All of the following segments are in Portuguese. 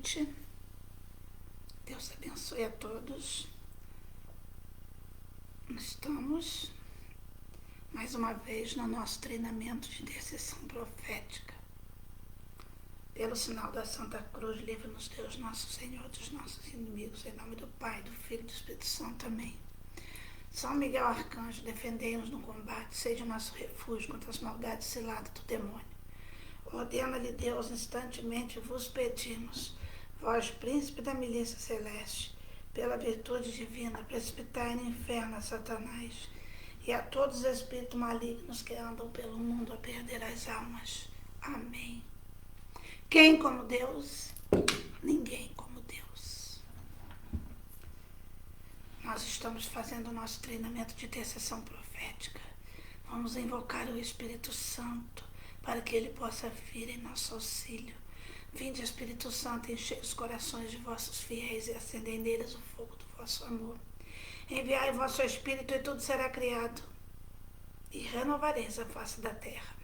noite. Deus abençoe a todos. Estamos mais uma vez no nosso treinamento de intercessão profética. Pelo sinal da Santa Cruz, livra-nos Deus, nosso Senhor, dos nossos inimigos, em nome do Pai, do Filho e do Espírito Santo. Amém. São Miguel Arcanjo, defendei-nos no combate, seja o nosso refúgio contra as maldades ciladas do demônio. Ordena-lhe Deus, instantemente vos pedimos, vós, príncipe da milícia celeste, pela virtude divina, precipitai no inferno a Satanás e a todos os espíritos malignos que andam pelo mundo a perder as almas. Amém. Quem como Deus? Ninguém como Deus. Nós estamos fazendo o nosso treinamento de intercessão profética. Vamos invocar o Espírito Santo para que ele possa vir em nosso auxílio. Vinde, Espírito Santo, enchei os corações de vossos fiéis e acendei neles o fogo do vosso amor. Enviai o vosso Espírito e tudo será criado, e renovareis a face da terra.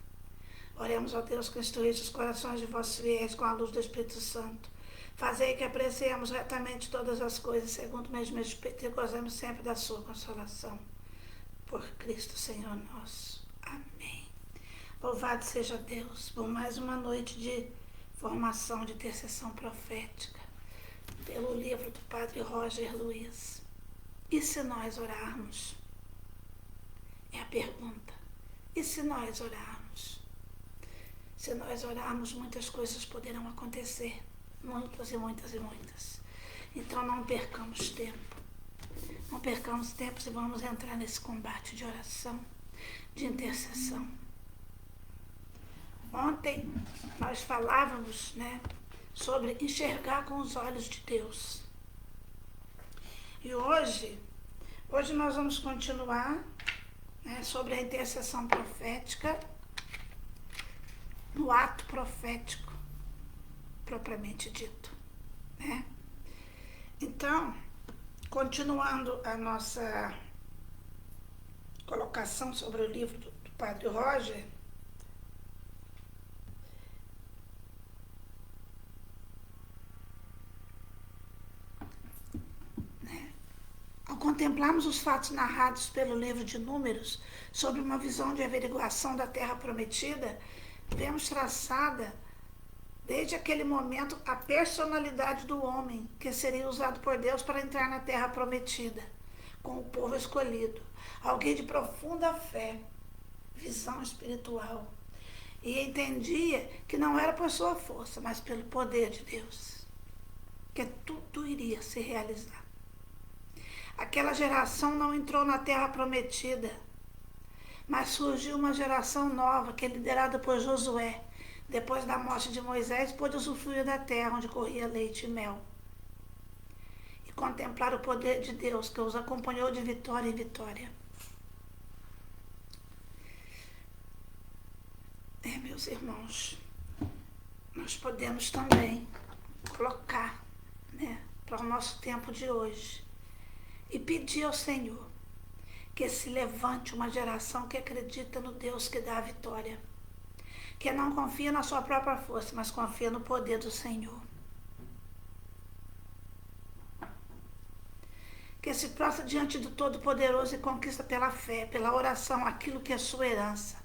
Oremos, ó Deus, que instruísse os corações de vossos fiéis com a luz do Espírito Santo. Fazei que apreciemos retamente todas as coisas, segundo o mesmo Espírito, e gozemos sempre da sua consolação. Por Cristo, Senhor nosso. Amém. Louvado seja Deus por mais uma noite de formação de intercessão profética, pelo livro do Padre Roger Luiz. E se nós orarmos? É a pergunta. E se nós orarmos? Se nós orarmos, muitas coisas poderão acontecer. Muitas e muitas e muitas. Então não percamos tempo. Não percamos tempo e vamos entrar nesse combate de oração, de intercessão. Ontem nós falávamos, sobre enxergar com os olhos de Deus. E hoje nós vamos continuar, sobre a intercessão profética, no ato profético, propriamente dito. Então, continuando a nossa colocação sobre o livro do Padre Roger, ao contemplarmos os fatos narrados pelo livro de Números sobre uma visão de averiguação da terra prometida, vemos traçada, desde aquele momento, a personalidade do homem que seria usado por Deus para entrar na terra prometida, com o povo escolhido. Alguém de profunda fé, visão espiritual, e entendia que não era por sua força, mas pelo poder de Deus, que tudo iria se realizar. Aquela geração não entrou na terra prometida, mas surgiu uma geração nova, que é liderada por Josué. Depois da morte de Moisés, pôde usufruir da terra onde corria leite e mel, e contemplar o poder de Deus, que os acompanhou de vitória em vitória. Meus irmãos, nós podemos também colocar, para o nosso tempo de hoje, e pedir ao Senhor que se levante uma geração que acredita no Deus que dá a vitória, que não confia na sua própria força, mas confia no poder do Senhor. Que se prostra diante do Todo-Poderoso e conquista pela fé, pela oração, aquilo que é sua herança,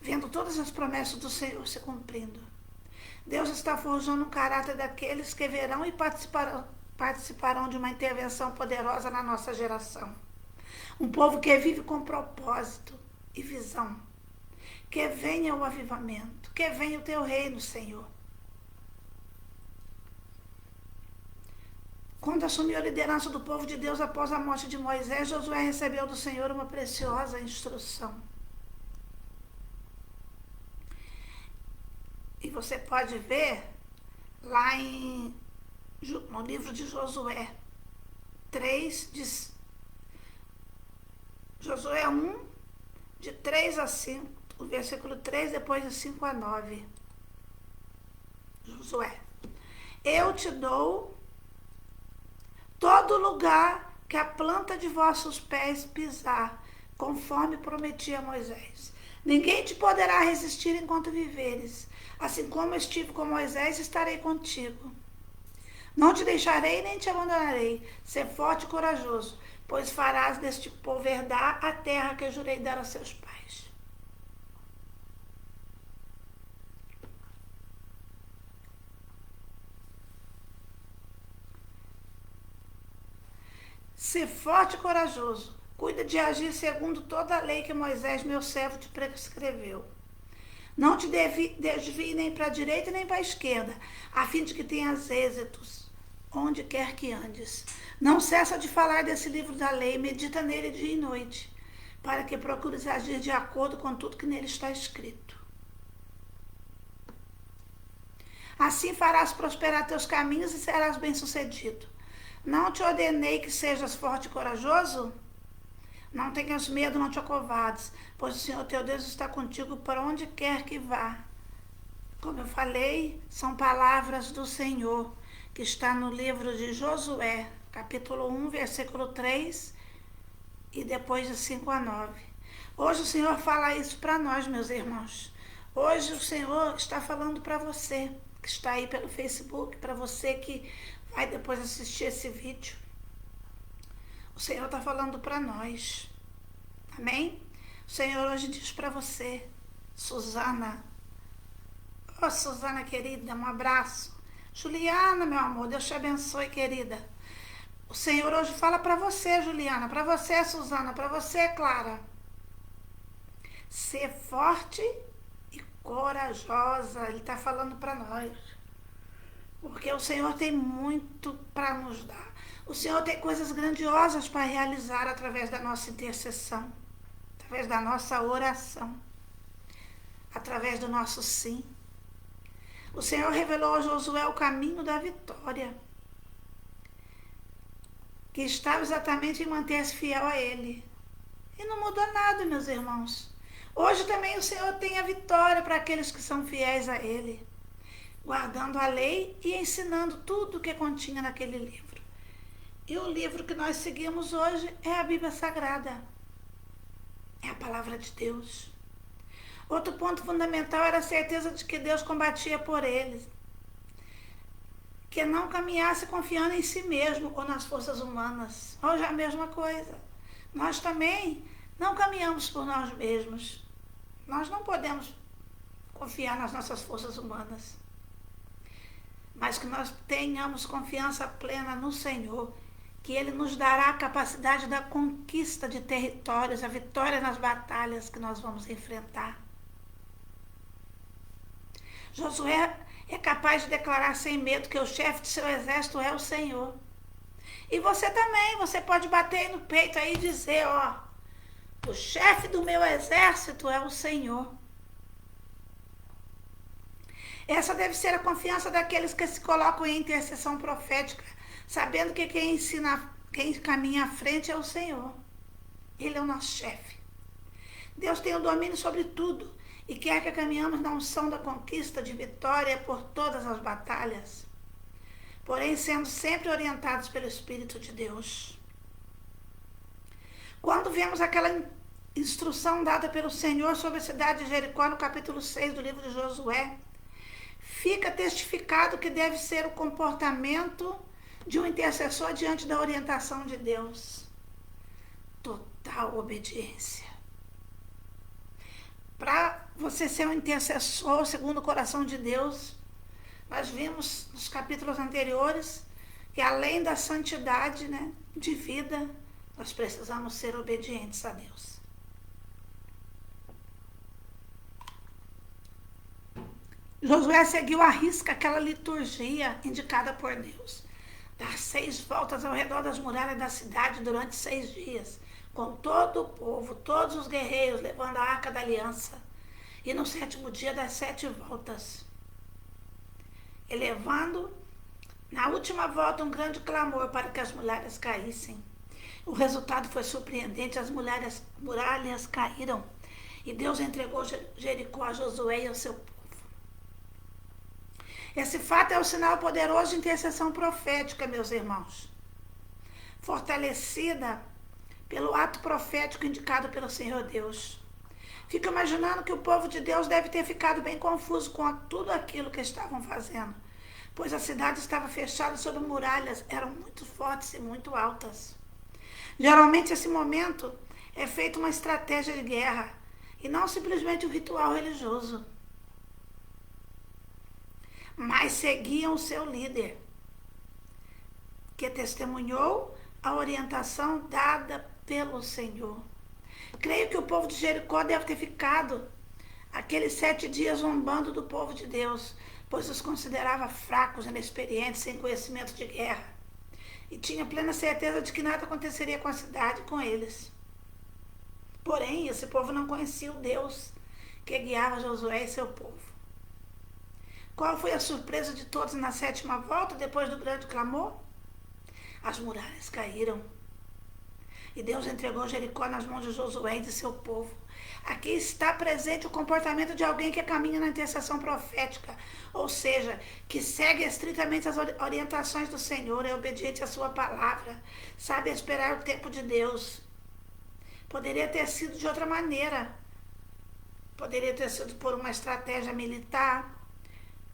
vendo todas as promessas do Senhor se cumprindo. Deus está forjando um caráter daqueles que verão e participarão de uma intervenção poderosa na nossa geração. Um povo que vive com propósito e visão. Que venha o avivamento, que venha o teu reino, Senhor. Quando assumiu a liderança do povo de Deus após a morte de Moisés, Josué recebeu do Senhor uma preciosa instrução. E você pode ver lá no livro de Josué 3, Josué 1, de 3 a 5, o versículo 3, depois de 5 a 9. Josué: eu te dou todo lugar que a planta de vossos pés pisar, conforme prometi a Moisés. Ninguém te poderá resistir enquanto viveres. Assim como estive com Moisés, estarei contigo. Não te deixarei nem te abandonarei. Ser forte e corajoso, pois farás deste povo herdar a terra que eu jurei dar a seus pais. Ser forte e corajoso. Cuida de agir segundo toda a lei que Moisés, meu servo, te prescreveu. Não te desvie nem para a direita nem para a esquerda, a fim de que tenhas êxitos onde quer que andes. Não cessa de falar desse livro da lei, medita nele dia e noite, para que procures agir de acordo com tudo que nele está escrito. Assim farás prosperar teus caminhos e serás bem-sucedido. Não te ordenei que sejas forte e corajoso? Não tenhas medo, não te acovardes, pois o Senhor teu Deus está contigo por onde quer que vá. Como eu falei, são palavras do Senhor, que está no livro de Josué, capítulo 1, versículo 3, e depois de 5 a 9. Hoje o Senhor fala isso para nós, meus irmãos. Hoje o Senhor está falando para você, que está aí pelo Facebook, para você que vai depois assistir esse vídeo. O Senhor está falando para nós. Amém? O Senhor hoje diz para você, Suzana. Oh, Suzana querida, um abraço. Juliana, meu amor, Deus te abençoe, querida. O Senhor hoje fala para você, Juliana, para você, Suzana, para você, Clara. Ser forte e corajosa. Ele está falando para nós. Porque o Senhor tem muito para nos dar. O Senhor tem coisas grandiosas para realizar através da nossa intercessão, através da nossa oração, através do nosso sim. O Senhor revelou a Josué o caminho da vitória, que estava exatamente em manter-se fiel a Ele. E não mudou nada, meus irmãos. Hoje também o Senhor tem a vitória para aqueles que são fiéis a Ele, guardando a lei e ensinando tudo o que continha naquele livro. E o livro que nós seguimos hoje é a Bíblia Sagrada. É a palavra de Deus. Outro ponto fundamental era a certeza de que Deus combatia por eles. Que não caminhasse confiando em si mesmo ou nas forças humanas. Hoje é a mesma coisa. Nós também não caminhamos por nós mesmos. Nós não podemos confiar nas nossas forças humanas. Mas que nós tenhamos confiança plena no Senhor, que Ele nos dará a capacidade da conquista de territórios, a vitória nas batalhas que nós vamos enfrentar. Josué é capaz de declarar sem medo que o chefe de seu exército é o Senhor. E você também, você pode bater no peito aí e dizer, ó, o chefe do meu exército é o Senhor. Essa deve ser a confiança daqueles que se colocam em intercessão profética, sabendo que quem caminha à frente é o Senhor. Ele é o nosso chefe. Deus tem o domínio sobre tudo e quer que caminhamos na unção da conquista de vitória por todas as batalhas, porém sendo sempre orientados pelo Espírito de Deus. Quando vemos aquela instrução dada pelo Senhor sobre a cidade de Jericó, no capítulo 6 do livro de Josué, fica testificado que deve ser o comportamento de um intercessor diante da orientação de Deus. Total obediência. Para você ser um intercessor segundo o coração de Deus, nós vimos nos capítulos anteriores que além da santidade, né, de vida, nós precisamos ser obedientes a Deus. Josué seguiu à risca aquela liturgia indicada por Deus. Dar 6 voltas ao redor das muralhas da cidade durante 6 dias, com todo o povo, todos os guerreiros levando a arca da aliança. E no 7º dia das 7 voltas, elevando na última volta um grande clamor para que as muralhas caíssem. O resultado foi surpreendente, as muralhas caíram e Deus entregou Jericó a Josué e ao seu povo. Esse fato é um sinal poderoso de intercessão profética, meus irmãos, fortalecida pelo ato profético indicado pelo Senhor Deus. Fico imaginando que o povo de Deus deve ter ficado bem confuso com tudo aquilo que estavam fazendo, pois a cidade estava fechada sobre muralhas, eram muito fortes e muito altas. Geralmente, esse momento é feito uma estratégia de guerra e não simplesmente um ritual religioso, mas seguiam o seu líder, que testemunhou a orientação dada pelo Senhor. Creio que o povo de Jericó deve ter ficado aqueles 7 dias zombando do povo de Deus, pois os considerava fracos, inexperientes, sem conhecimento de guerra. E tinha plena certeza de que nada aconteceria com a cidade e com eles. Porém, esse povo não conhecia o Deus que guiava Josué e seu povo. Qual foi a surpresa de todos na 7ª volta, depois do grande clamor? As muralhas caíram. E Deus entregou Jericó nas mãos de Josué e de seu povo. Aqui está presente o comportamento de alguém que caminha na intercessão profética, ou seja, que segue estritamente as orientações do Senhor, é obediente à sua palavra, sabe esperar o tempo de Deus. Poderia ter sido de outra maneira. Poderia ter sido por uma estratégia militar.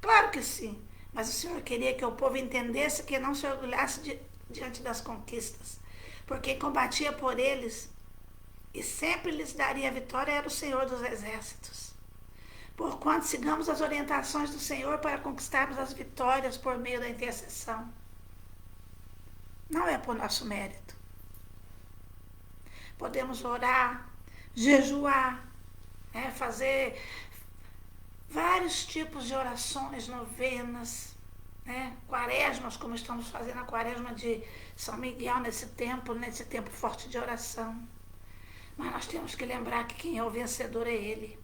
Claro que sim, mas o Senhor queria que o povo entendesse que não se orgulhasse diante das conquistas, porque quem combatia por eles e sempre lhes daria a vitória era o Senhor dos Exércitos. Porquanto sigamos as orientações do Senhor para conquistarmos as vitórias por meio da intercessão. Não é por nosso mérito. Podemos orar, jejuar, fazer vários tipos de orações, novenas, quaresmas, como estamos fazendo a quaresma de São Miguel nesse tempo forte de oração. Mas nós temos que lembrar que quem é o vencedor é Ele.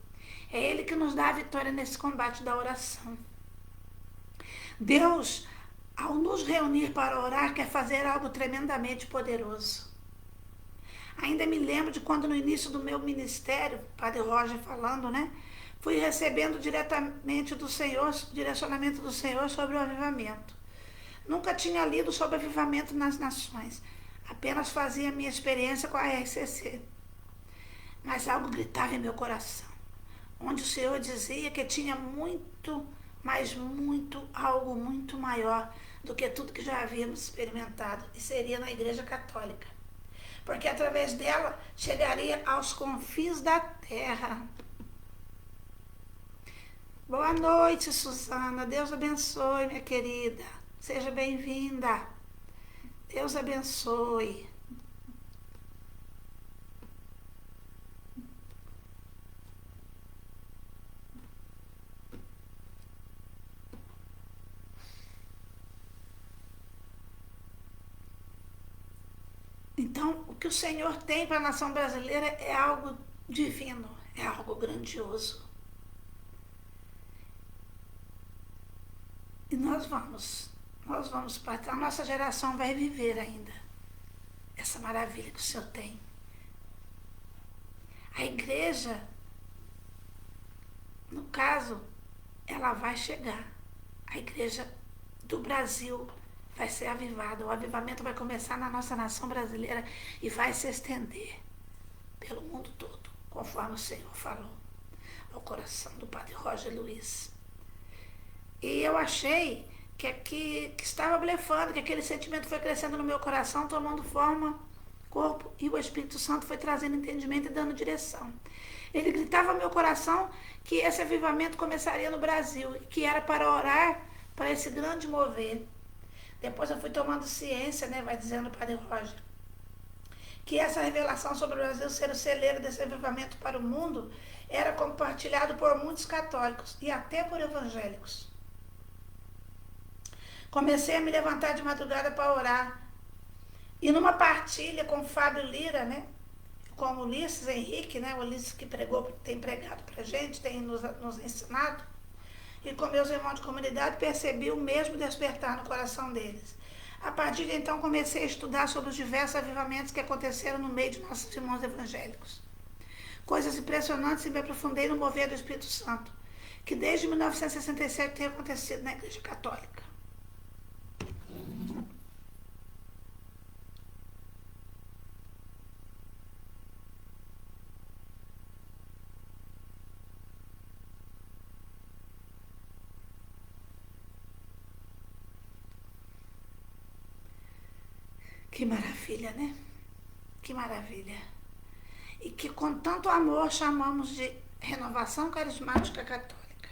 É Ele que nos dá a vitória nesse combate da oração. Deus, ao nos reunir para orar, quer fazer algo tremendamente poderoso. Ainda me lembro de quando no início do meu ministério, Padre Roger falando, fui recebendo diretamente do Senhor, direcionamento do Senhor sobre o avivamento. Nunca tinha lido sobre avivamento nas nações. Apenas fazia minha experiência com a RCC. Mas algo gritava em meu coração, onde o Senhor dizia que tinha muito, mas muito, algo muito maior do que tudo que já havíamos experimentado, e seria na Igreja Católica. Porque através dela chegaria aos confins da terra. Boa noite, Suzana. Deus abençoe, minha querida. Seja bem-vinda. Deus abençoe. Então, o que o Senhor tem para a nação brasileira é algo divino, é algo grandioso. E nós vamos partir, a nossa geração vai viver ainda essa maravilha que o Senhor tem. A igreja, no caso, ela vai chegar. A igreja do Brasil vai ser avivada. O avivamento vai começar na nossa nação brasileira e vai se estender pelo mundo todo, conforme o Senhor falou ao coração do Padre Roger Luiz. E eu achei que estava blefando, que aquele sentimento foi crescendo no meu coração, tomando forma, corpo, e o Espírito Santo foi trazendo entendimento e dando direção. Ele gritava ao meu coração que esse avivamento começaria no Brasil, que era para orar para esse grande mover. Depois eu fui tomando ciência, vai dizendo o Padre Roger, que essa revelação sobre o Brasil ser o celeiro desse avivamento para o mundo era compartilhado por muitos católicos e até por evangélicos. Comecei a me levantar de madrugada para orar. E numa partilha com o Fábio Lira, com o Ulisses Henrique, o Ulisses que tem pregado para a gente, tem nos ensinado, e com meus irmãos de comunidade, percebi o mesmo despertar no coração deles. A partir de então, comecei a estudar sobre os diversos avivamentos que aconteceram no meio de nossos irmãos evangélicos. Coisas impressionantes, e me aprofundei no mover do Espírito Santo, que desde 1967 tem acontecido na Igreja Católica. Que maravilha, né? Que maravilha. E que com tanto amor chamamos de Renovação Carismática Católica.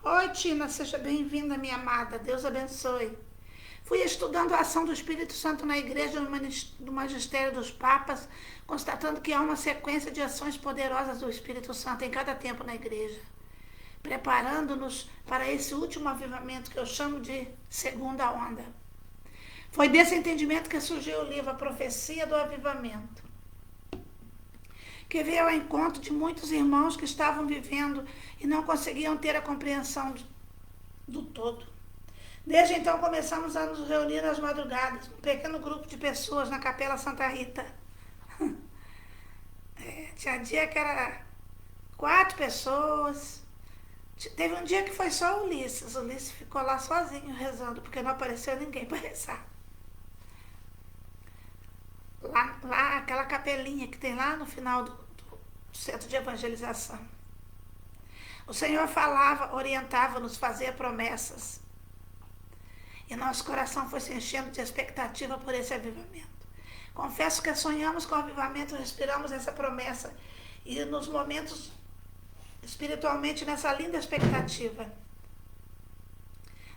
Oi, Tina, seja bem-vinda, minha amada. Deus abençoe. Fui estudando a ação do Espírito Santo na Igreja do Magistério dos Papas, constatando que há uma sequência de ações poderosas do Espírito Santo em cada tempo na Igreja, preparando-nos para esse último avivamento que eu chamo de segunda onda. Foi desse entendimento que surgiu o livro A Profecia do Avivamento, que veio ao encontro de muitos irmãos que estavam vivendo e não conseguiam ter a compreensão do todo. Desde então começamos a nos reunir nas madrugadas, um pequeno grupo de pessoas na Capela Santa Rita. Tinha dia que era 4 pessoas. Teve um dia que foi só o Ulisses. O Ulisses ficou lá sozinho rezando, porque não apareceu ninguém para rezar. Lá, aquela capelinha que tem lá no final do centro de evangelização. O Senhor falava, orientava-nos, fazia promessas. E nosso coração foi se enchendo de expectativa por esse avivamento. Confesso que sonhamos com o avivamento, respiramos essa promessa. E nos momentos, espiritualmente, nessa linda expectativa.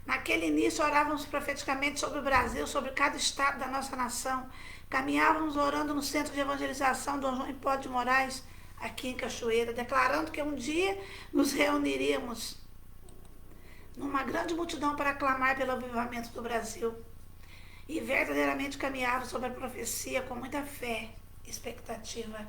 Naquele início, orávamos profeticamente sobre o Brasil, sobre cada estado da nossa nação. Caminhávamos orando no centro de evangelização Dom João Hipólito de Moraes, aqui em Cachoeira, declarando que um dia nos reuniríamos numa grande multidão para clamar pelo avivamento do Brasil. E verdadeiramente caminhávamos sobre a profecia com muita fé e expectativa.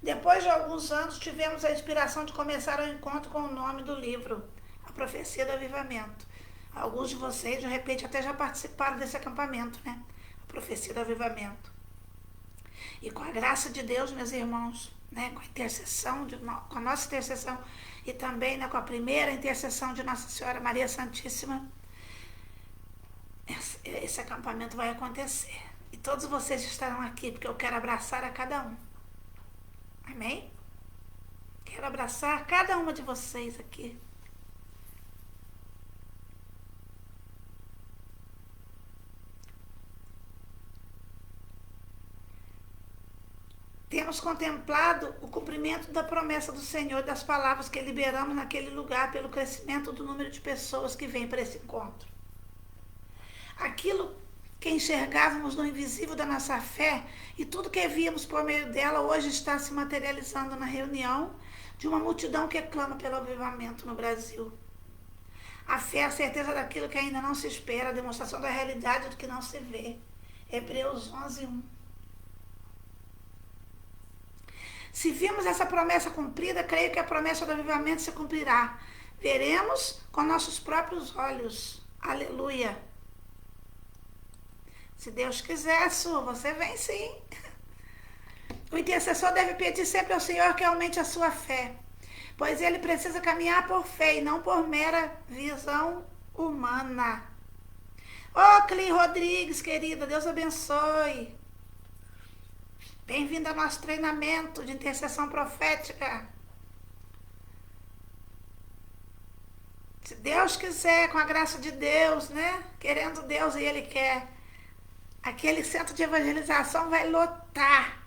Depois de alguns anos, tivemos a inspiração de começar o encontro com o nome do livro, A Profecia do Avivamento. Alguns de vocês, de repente, até já participaram desse acampamento, né? A Profecia do Avivamento. E com a graça de Deus, meus irmãos, né? Com a intercessão, com a nossa intercessão e também, né, com a primeira intercessão de Nossa Senhora Maria Santíssima, esse acampamento vai acontecer. E todos vocês estarão aqui, porque eu quero abraçar a cada um. Amém? Quero abraçar cada uma de vocês aqui. Temos contemplado o cumprimento da promessa do Senhor, das palavras que liberamos naquele lugar, pelo crescimento do número de pessoas que vêm para esse encontro. Aquilo que enxergávamos no invisível da nossa fé e tudo que víamos por meio dela hoje está se materializando na reunião de uma multidão que clama pelo avivamento no Brasil. A fé é a certeza daquilo que ainda não se espera, a demonstração da realidade do que não se vê. Hebreus 11:1. Se vimos essa promessa cumprida, creio que a promessa do avivamento se cumprirá. Veremos com nossos próprios olhos. Aleluia. Se Deus quiser, você vem sim. O intercessor deve pedir sempre ao Senhor que aumente a sua fé, pois ele precisa caminhar por fé e não por mera visão humana. Cli Rodrigues, querida, Deus abençoe. Bem-vindo ao nosso treinamento de intercessão profética. Se Deus quiser, com a graça de Deus, né? Querendo Deus e Ele quer, aquele centro de evangelização vai lotar,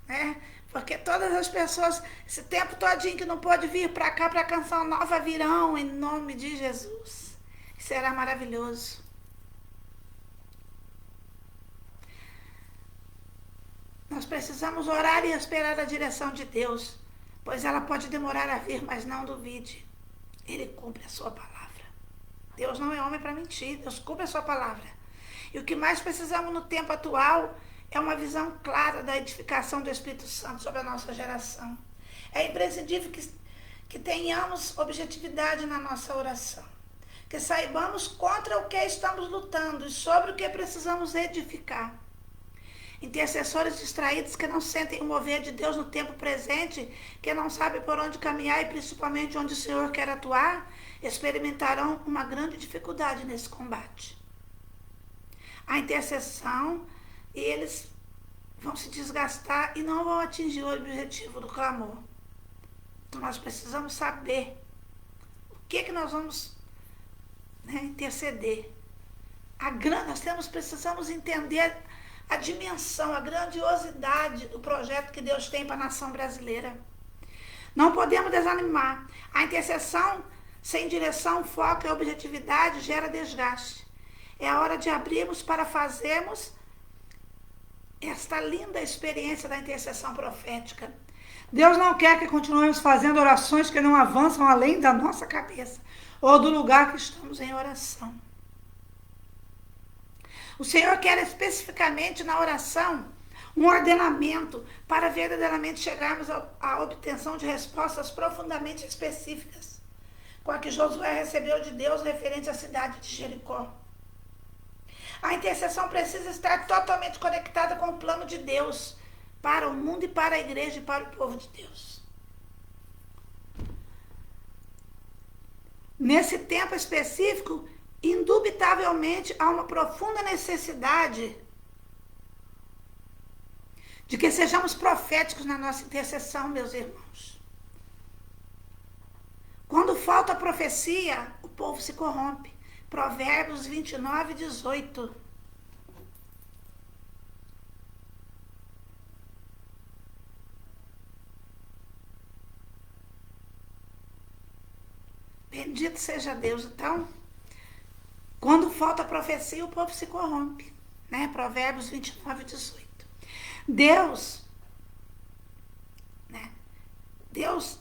né? Porque todas as pessoas, esse tempo todinho que não pôde vir para cá, para a Canção Nova, virão em nome de Jesus. Será maravilhoso. Nós precisamos orar e esperar a direção de Deus, pois ela pode demorar a vir, mas não duvide. Ele cumpre a sua palavra. Deus não é homem para mentir, Deus cumpre a sua palavra. E o que mais precisamos no tempo atual é uma visão clara da edificação do Espírito Santo sobre a nossa geração. É imprescindível que tenhamos objetividade na nossa oração, que saibamos contra o que estamos lutando e sobre o que precisamos edificar. Intercessores distraídos que não sentem o mover de Deus no tempo presente, que não sabem por onde caminhar e principalmente onde o Senhor quer atuar, experimentarão uma grande dificuldade nesse combate. A intercessão, e eles vão se desgastar e não vão atingir o objetivo do clamor. Então nós precisamos saber o que nós vamos interceder. Nós precisamos entender a dimensão, a grandiosidade do projeto que Deus tem para a nação brasileira. Não podemos desanimar. A intercessão sem direção, foco e objetividade gera desgaste. É a hora de abrirmos para fazermos esta linda experiência da intercessão profética. Deus não quer que continuemos fazendo orações que não avançam além da nossa cabeça ou do lugar que estamos em oração. O Senhor quer especificamente na oração um ordenamento para verdadeiramente chegarmos à obtenção de respostas profundamente específicas, com a que Josué recebeu de Deus referente à cidade de Jericó. A intercessão precisa estar totalmente conectada com o plano de Deus para o mundo e para a igreja e para o povo de Deus. Nesse tempo específico, indubitavelmente há uma profunda necessidade de que sejamos proféticos na nossa intercessão, meus irmãos. Quando falta profecia, o povo se corrompe. Provérbios 29, 18. Bendito seja Deus. Então, quando falta profecia, o povo se corrompe. Né? Provérbios 29, 18. Deus,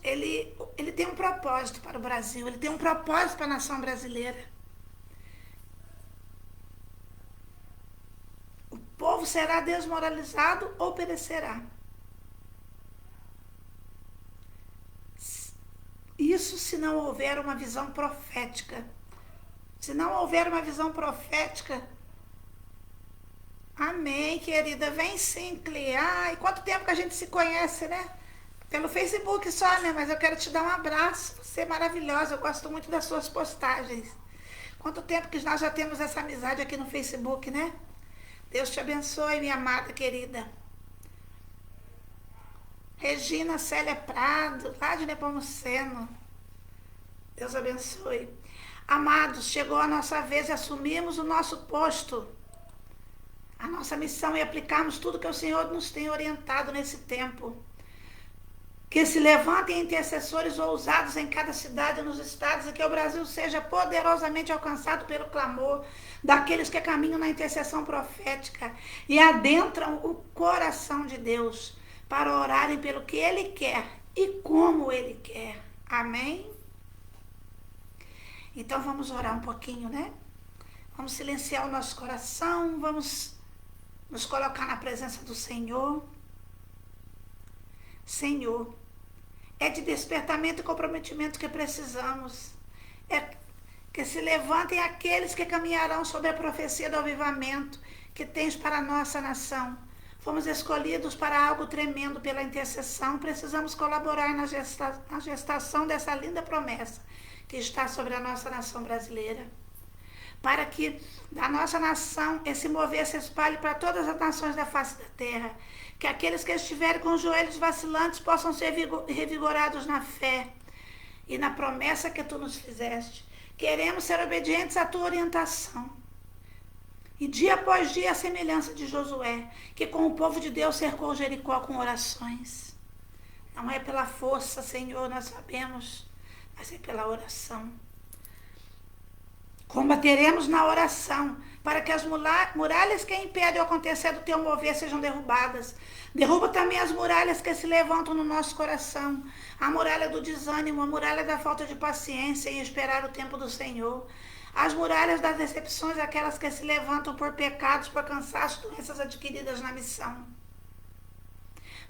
ele tem um propósito para o Brasil, ele tem um propósito para a nação brasileira. O povo será desmoralizado ou perecerá. Isso se não houver uma visão profética. Se não houver uma visão profética, amém, querida, vem sim, Clea. E quanto tempo que a gente se conhece, né? Pelo Facebook só, né? Mas eu quero te dar um abraço. Você é maravilhosa, eu gosto muito das suas postagens. Quanto tempo que nós já temos essa amizade aqui no Facebook, né? Deus te abençoe, minha amada querida. Regina Célia Prado, lá de Nepomuceno. Deus abençoe. Amados, chegou a nossa vez de assumirmos o nosso posto. A nossa missão é aplicarmos tudo que o Senhor nos tem orientado nesse tempo. Que se levantem intercessores ousados em cada cidade e nos estados e que o Brasil seja poderosamente alcançado pelo clamor daqueles que caminham na intercessão profética e adentram o coração de Deus para orarem pelo que Ele quer e como Ele quer. Amém? Então vamos orar um pouquinho, né? Vamos silenciar o nosso coração, vamos nos colocar na presença do Senhor. Senhor, é de despertamento e comprometimento que precisamos. É que se levantem aqueles que caminharão sobre a profecia do avivamento que tens para a nossa nação. Fomos escolhidos para algo tremendo pela intercessão. Precisamos colaborar na gestação dessa linda promessa que está sobre a nossa nação brasileira. Para que da nossa nação esse mover se espalhe para todas as nações da face da terra. Que aqueles que estiverem com os joelhos vacilantes possam ser revigorados na fé e na promessa que tu nos fizeste. Queremos ser obedientes à tua orientação. E dia após dia a semelhança de Josué, que com o povo de Deus cercou Jericó com orações. Não é pela força, Senhor, nós sabemos, mas é pela oração. Combateremos na oração, para que as muralhas que impedem o acontecer do teu mover sejam derrubadas. Derruba também as muralhas que se levantam no nosso coração. A muralha do desânimo, a muralha da falta de paciência em esperar o tempo do Senhor. As muralhas das decepções, aquelas que se levantam por pecados, por cansaço, doenças adquiridas na missão.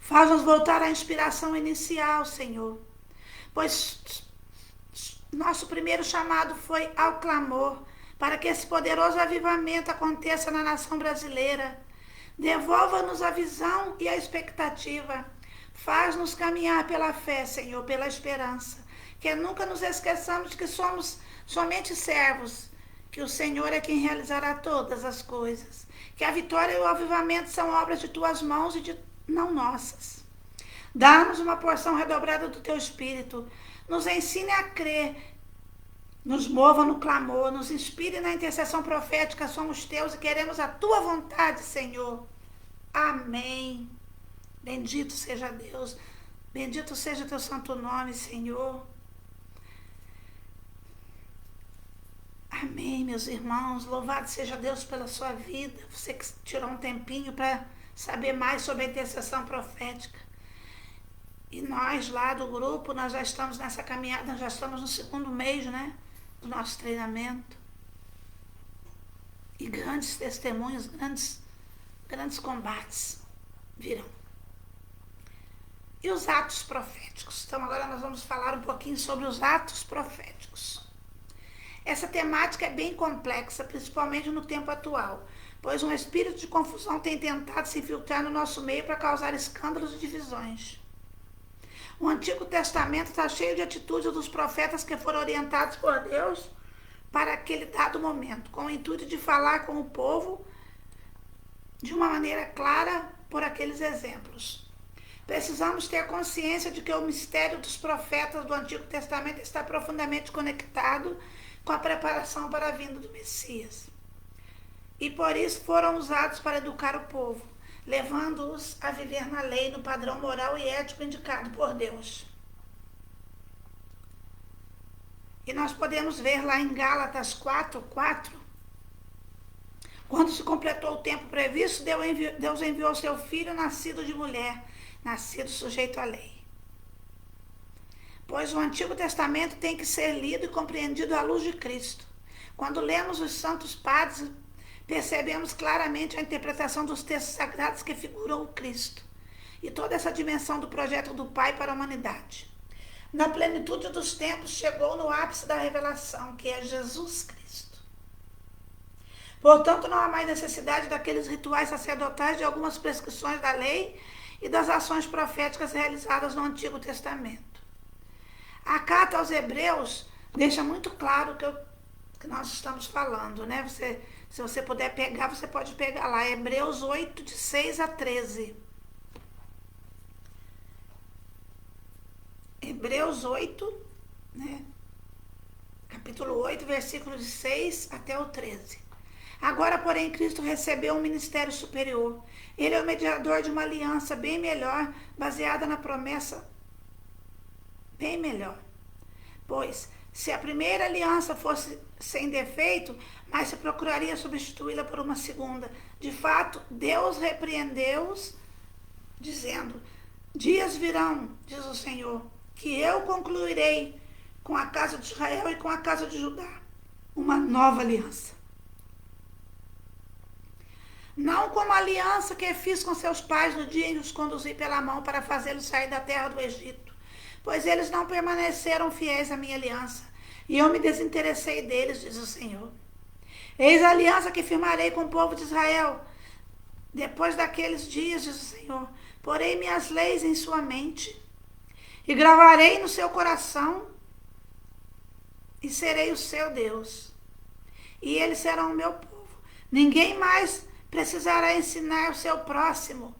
Faz-nos voltar à inspiração inicial, Senhor. Pois nosso primeiro chamado foi ao clamor, para que esse poderoso avivamento aconteça na nação brasileira. Devolva-nos a visão e a expectativa. Faz-nos caminhar pela fé, Senhor, pela esperança. Que nunca nos esqueçamos de que somos somente servos, que o Senhor é quem realizará todas as coisas. Que a vitória e o avivamento são obras de tuas mãos e não nossas. Dá-nos uma porção redobrada do teu Espírito. Nos ensine a crer nos mova no clamor, nos inspire na intercessão profética. Somos teus e queremos a tua vontade, Senhor. Amém. Bendito seja Deus. Bendito seja teu santo nome, Senhor. Amém, meus irmãos. Louvado seja Deus pela sua vida. Você que tirou um tempinho para saber mais sobre a intercessão profética. E nós lá do grupo, nós já estamos nessa caminhada, nós já estamos no 2º mês, né? Do nosso treinamento. E grandes testemunhos, grandes combates virão. E os atos proféticos? Então agora nós vamos falar um pouquinho sobre os atos proféticos. Essa temática é bem complexa, principalmente no tempo atual, pois um espírito de confusão tem tentado se infiltrar no nosso meio para causar escândalos e divisões. O Antigo Testamento está cheio de atitudes dos profetas que foram orientados por Deus para aquele dado momento, com o intuito de falar com o povo de uma maneira clara por aqueles exemplos. Precisamos ter consciência de que o mistério dos profetas do Antigo Testamento está profundamente conectado com a preparação para a vinda do Messias. E por isso foram usados para educar o povo, levando-os a viver na lei, no padrão moral e ético indicado por Deus. E nós podemos ver lá em Gálatas 4:4, quando se completou o tempo previsto, Deus enviou seu filho nascido de mulher, nascido sujeito à lei. Pois o Antigo Testamento tem que ser lido e compreendido à luz de Cristo. Quando lemos os Santos Padres, percebemos claramente a interpretação dos textos sagrados que figuram o Cristo e toda essa dimensão do projeto do Pai para a humanidade. Na plenitude dos tempos, chegou no ápice da revelação, que é Jesus Cristo. Portanto, não há mais necessidade daqueles rituais sacerdotais, de algumas prescrições da lei e das ações proféticas realizadas no Antigo Testamento. A carta aos Hebreus deixa muito claro o que nós estamos falando, né? Se você puder pegar, você pode pegar lá, Hebreus 8, de 6 a 13. Hebreus 8, né? Capítulo 8, versículos de 6 até o 13. Agora, porém, Cristo recebeu um ministério superior. Ele é o mediador de uma aliança bem melhor, baseada na promessa bem melhor. Pois, se a primeira aliança fosse sem defeito, mas se procuraria substituí-la por uma segunda. De fato, Deus repreendeu-os, dizendo: dias virão, diz o Senhor, que eu concluirei com a casa de Israel e com a casa de Judá uma nova aliança. Não como a aliança que fiz com seus pais no dia em que os conduzi pela mão para fazê-los sair da terra do Egito, pois eles não permaneceram fiéis à minha aliança, e eu me desinteressei deles, diz o Senhor. Eis a aliança que firmarei com o povo de Israel. Depois daqueles dias, diz o Senhor, porei minhas leis em sua mente, e gravarei no seu coração, e serei o seu Deus, e eles serão o meu povo. Ninguém mais precisará ensinar o seu próximo,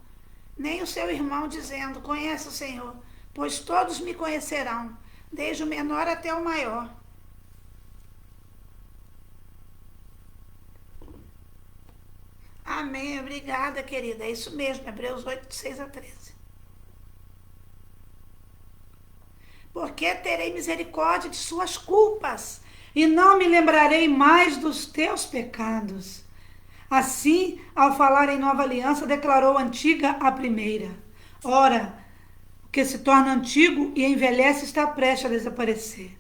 nem o seu irmão, dizendo: conhece o Senhor, pois todos me conhecerão, desde o menor até o maior. Amém, obrigada, querida. É isso mesmo, Hebreus 8, de 6 a 13. Porque terei misericórdia de suas culpas, e não me lembrarei mais dos teus pecados. Assim, ao falar em nova aliança, declarou antiga a primeira. Ora, o que se torna antigo e envelhece está prestes a desaparecer.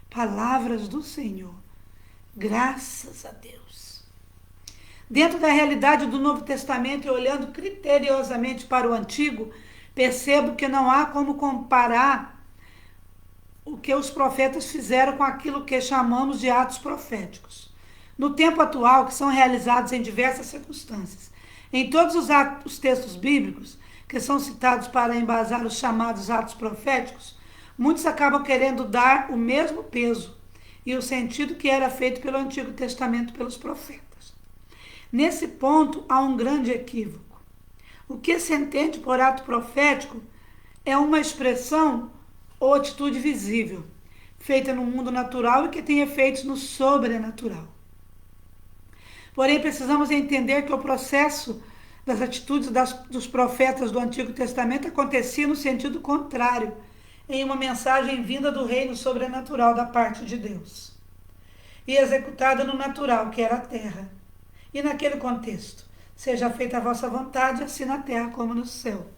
Palavras do Senhor. Graças a Deus. Dentro da realidade do Novo Testamento e olhando criteriosamente para o Antigo, percebo que não há como comparar o que os profetas fizeram com aquilo que chamamos de atos proféticos. No tempo atual, que são realizados em diversas circunstâncias. Em todos os textos bíblicos que são citados para embasar os chamados atos proféticos, muitos acabam querendo dar o mesmo peso e o sentido que era feito pelo Antigo Testamento pelos profetas. Nesse ponto, há um grande equívoco. O que se entende por ato profético é uma expressão ou atitude visível, feita no mundo natural e que tem efeitos no sobrenatural. Porém, precisamos entender que o processo das atitudes dos profetas do Antigo Testamento acontecia no sentido contrário, em uma mensagem vinda do reino sobrenatural da parte de Deus, e executada no natural, que era a terra. E naquele contexto, seja feita a vossa vontade, assim na terra como no céu.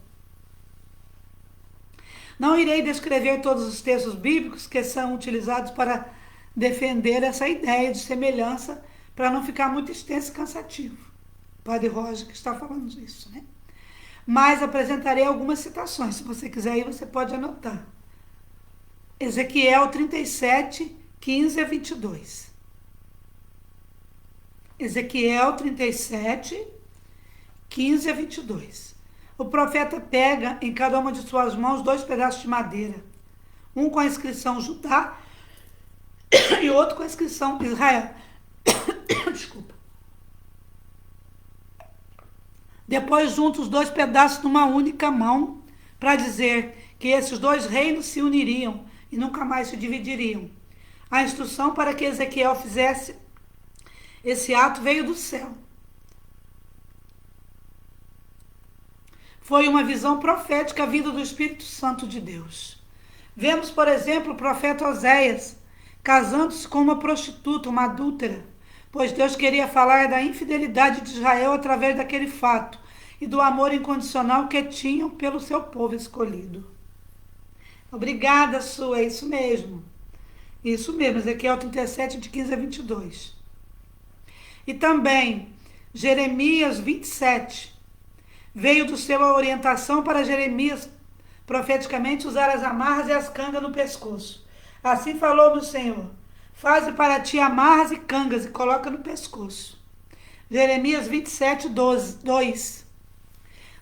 Não irei descrever todos os textos bíblicos que são utilizados para defender essa ideia de semelhança, para não ficar muito extenso e cansativo. O Padre Roger que está falando isso, né? Mas apresentarei algumas citações. Se você quiser ir, você pode anotar. Ezequiel 37, 15 a 22. Ezequiel 37, 15 a 22. O profeta pega em cada uma de suas mãos 2 pedaços de madeira, um com a inscrição Judá e outro com a inscrição Israel. Desculpa. Depois junta os 2 pedaços numa única mão para dizer que esses 2 reinos se uniriam e nunca mais se dividiriam. A instrução para que Ezequiel fizesse esse ato veio do céu. Foi uma visão profética vinda do Espírito Santo de Deus. Vemos, por exemplo, o profeta Oséias casando-se com uma prostituta, uma adúltera, pois Deus queria falar da infidelidade de Israel através daquele fato e do amor incondicional que tinham pelo seu povo escolhido. Obrigada, Su, é isso mesmo. Isso mesmo, Ezequiel 37, de 15 a 22. E também, Jeremias 27, veio do céu a orientação para Jeremias profeticamente usar as amarras e as cangas no pescoço. Assim falou-me o Senhor: faze para ti amarras e cangas e coloca no pescoço. Jeremias 27, 2.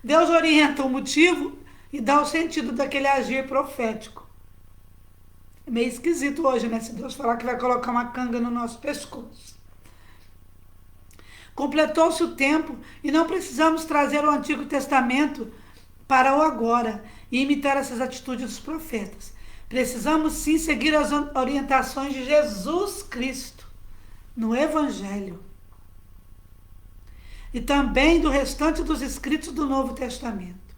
Deus orienta o motivo e dá o sentido daquele agir profético. É meio esquisito hoje, né? Se Deus falar que vai colocar uma canga no nosso pescoço. Completou-se o tempo e não precisamos trazer o Antigo Testamento para o agora e imitar essas atitudes dos profetas. Precisamos sim seguir as orientações de Jesus Cristo no Evangelho e também do restante dos escritos do Novo Testamento.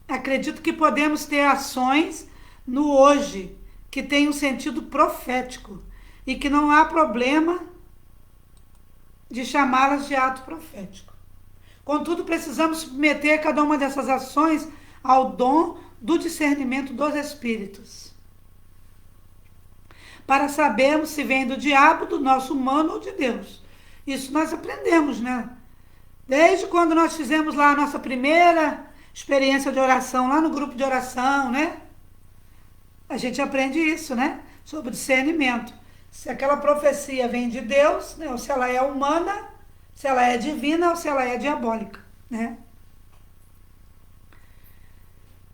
Acredito que podemos ter ações no hoje que têm um sentido profético e que não há problema de chamá-las de ato profético. Contudo, precisamos submeter cada uma dessas ações ao dom do discernimento dos espíritos, para sabermos se vem do diabo, do nosso humano ou de Deus. Isso nós aprendemos, né? Desde quando nós fizemos lá a nossa primeira experiência de oração, lá no grupo de oração, né? A gente aprende isso, né? Sobre discernimento. Se aquela profecia vem de Deus, né? Ou se ela é humana, se ela é divina ou se ela é diabólica, né?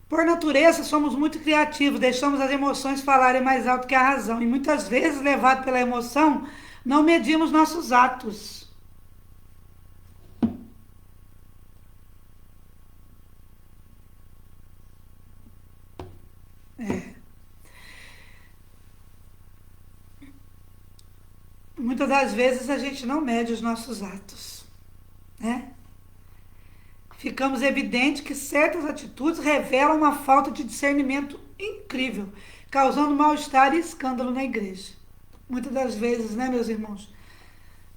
Por natureza, somos muito criativos, deixamos as emoções falarem mais alto que a razão. E muitas vezes, levados pela emoção, não medimos nossos atos. Muitas das vezes a gente não mede os nossos atos, né? Ficamos evidente que certas atitudes revelam uma falta de discernimento incrível, causando mal-estar e escândalo na igreja. Muitas das vezes, né, meus irmãos?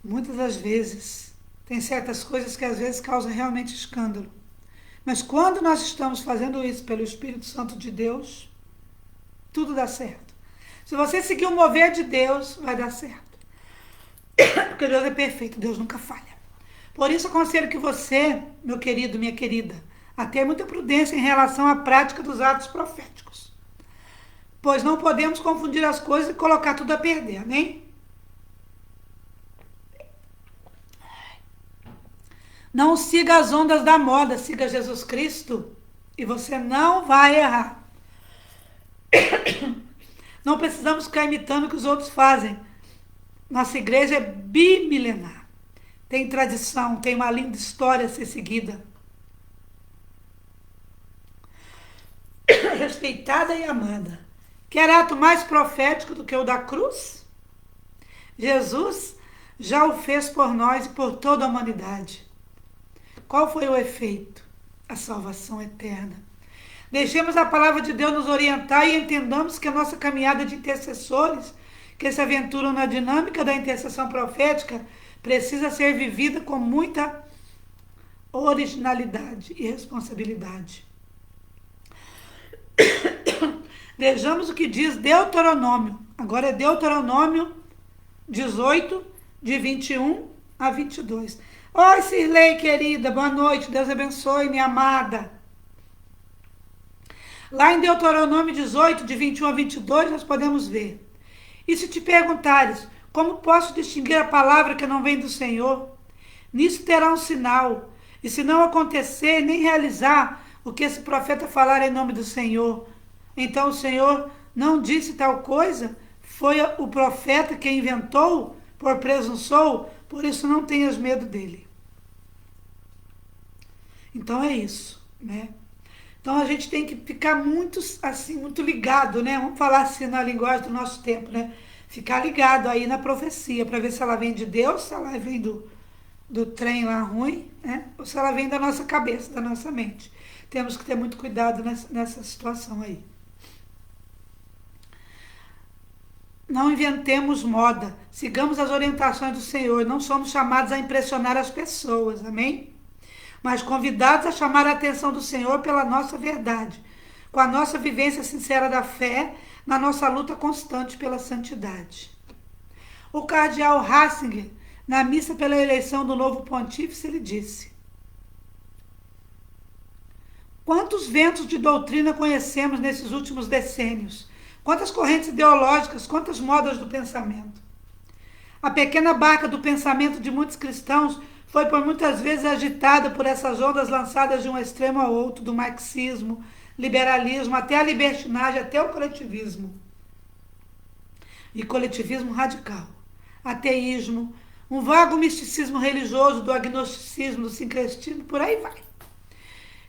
Muitas das vezes. Tem certas coisas que às vezes causam realmente escândalo. Mas quando nós estamos fazendo isso pelo Espírito Santo de Deus, tudo dá certo. Se você seguir o mover de Deus, vai dar certo. Porque Deus é perfeito, Deus nunca falha. Por isso, aconselho que você, meu querido, minha querida, a ter muita prudência em relação à prática dos atos proféticos. Pois não podemos confundir as coisas e colocar tudo a perder, né? Não siga as ondas da moda, siga Jesus Cristo e você não vai errar. Não precisamos ficar imitando o que os outros fazem. Nossa igreja é bimilenar. Tem tradição, tem uma linda história a ser seguida. Respeitada e amada. Quer ato mais profético do que o da cruz? Jesus já o fez por nós e por toda a humanidade. Qual foi o efeito? A salvação eterna. Deixemos a palavra de Deus nos orientar e entendamos que a nossa caminhada de intercessores, que se aventuram na dinâmica da intercessão profética, precisa ser vivida com muita originalidade e responsabilidade. Vejamos o que diz Deuteronômio. Agora é Deuteronômio 18, de 21 a 22. Oi, Cirlei, querida, boa noite, Deus abençoe, minha amada. Lá em Deuteronômio 18, de 21 a 22, nós podemos ver. E se te perguntares, como posso distinguir a palavra que não vem do Senhor? Nisso terá um sinal, e se não acontecer, nem realizar o que esse profeta falar em nome do Senhor, então o Senhor não disse tal coisa, foi o profeta que inventou, por presunçou, por isso não tenhas medo dele. Então é isso, né? Então a gente tem que ficar muito assim, muito ligado, né? Vamos falar assim na linguagem do nosso tempo, né? Ficar ligado aí na profecia, para ver se ela vem de Deus, se ela vem do trem lá ruim, né? Ou se ela vem da nossa cabeça, da nossa mente. Temos que ter muito cuidado nessa situação aí. Não inventemos moda, sigamos as orientações do Senhor, não somos chamados a impressionar as pessoas, amém? Mas convidados a chamar a atenção do Senhor pela nossa verdade, com a nossa vivência sincera da fé, na nossa luta constante pela santidade. O cardeal Ratzinger, na missa pela eleição do novo pontífice, ele disse: quantos ventos de doutrina conhecemos nesses últimos decênios? Quantas correntes ideológicas, quantas modas do pensamento. A pequena barca do pensamento de muitos cristãos foi por muitas vezes agitada por essas ondas lançadas de um extremo ao outro, do marxismo, liberalismo, até a libertinagem, até o coletivismo. E coletivismo radical. Ateísmo, um vago misticismo religioso, do agnosticismo, do sincretismo, por aí vai.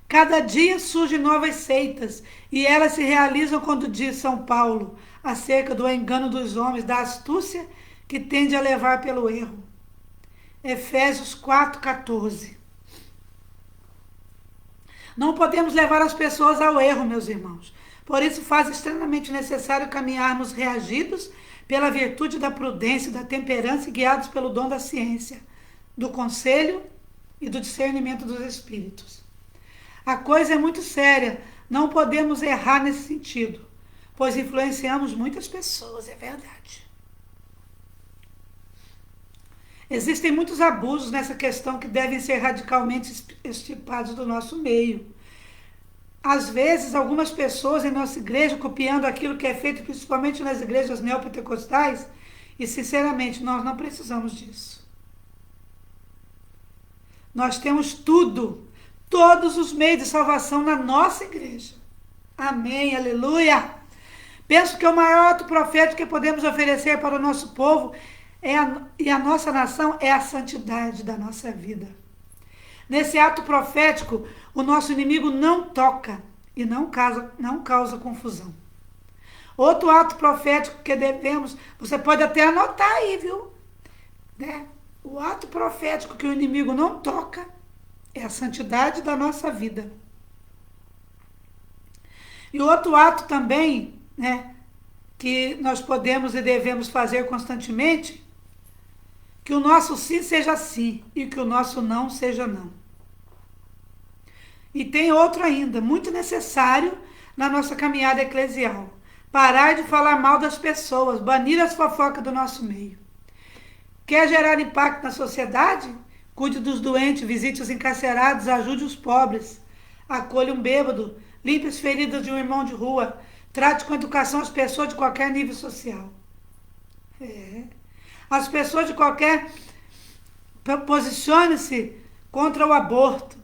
Cada dia surgem novas seitas e elas se realizam quando diz São Paulo acerca do engano dos homens, da astúcia que tende a levar pelo erro. Efésios 4,14. Não podemos levar as pessoas ao erro, meus irmãos. Por isso faz extremamente necessário caminharmos reagidos pela virtude da prudência e da temperança e guiados pelo dom da ciência, do conselho e do discernimento dos espíritos. A coisa é muito séria, não podemos errar nesse sentido, pois influenciamos muitas pessoas, é verdade. Existem muitos abusos nessa questão que devem ser radicalmente extirpados do nosso meio. Às vezes, algumas pessoas em nossa igreja, copiando aquilo que é feito principalmente nas igrejas neopentecostais, e sinceramente, nós não precisamos disso. Nós temos tudo, todos os meios de salvação na nossa igreja. Amém, aleluia! Penso que o maior ato profético que podemos oferecer para o nosso povo e a nossa nação é a santidade da nossa vida. Nesse ato profético, o nosso inimigo não toca e não causa confusão. Outro ato profético que devemos, você pode até anotar aí, viu? Né? O ato profético que o inimigo não toca é a santidade da nossa vida. E outro ato também, né, que nós podemos e devemos fazer constantemente, que o nosso sim seja sim e que o nosso não seja não. E tem outro ainda, muito necessário na nossa caminhada eclesial. Parar de falar mal das pessoas, banir as fofocas do nosso meio. Quer gerar impacto na sociedade? Cuide dos doentes, visite os encarcerados, ajude os pobres. Acolha um bêbado, limpe as feridas de um irmão de rua. Trate com educação as pessoas de qualquer nível social. As pessoas de qualquer... Posicione-se contra o aborto.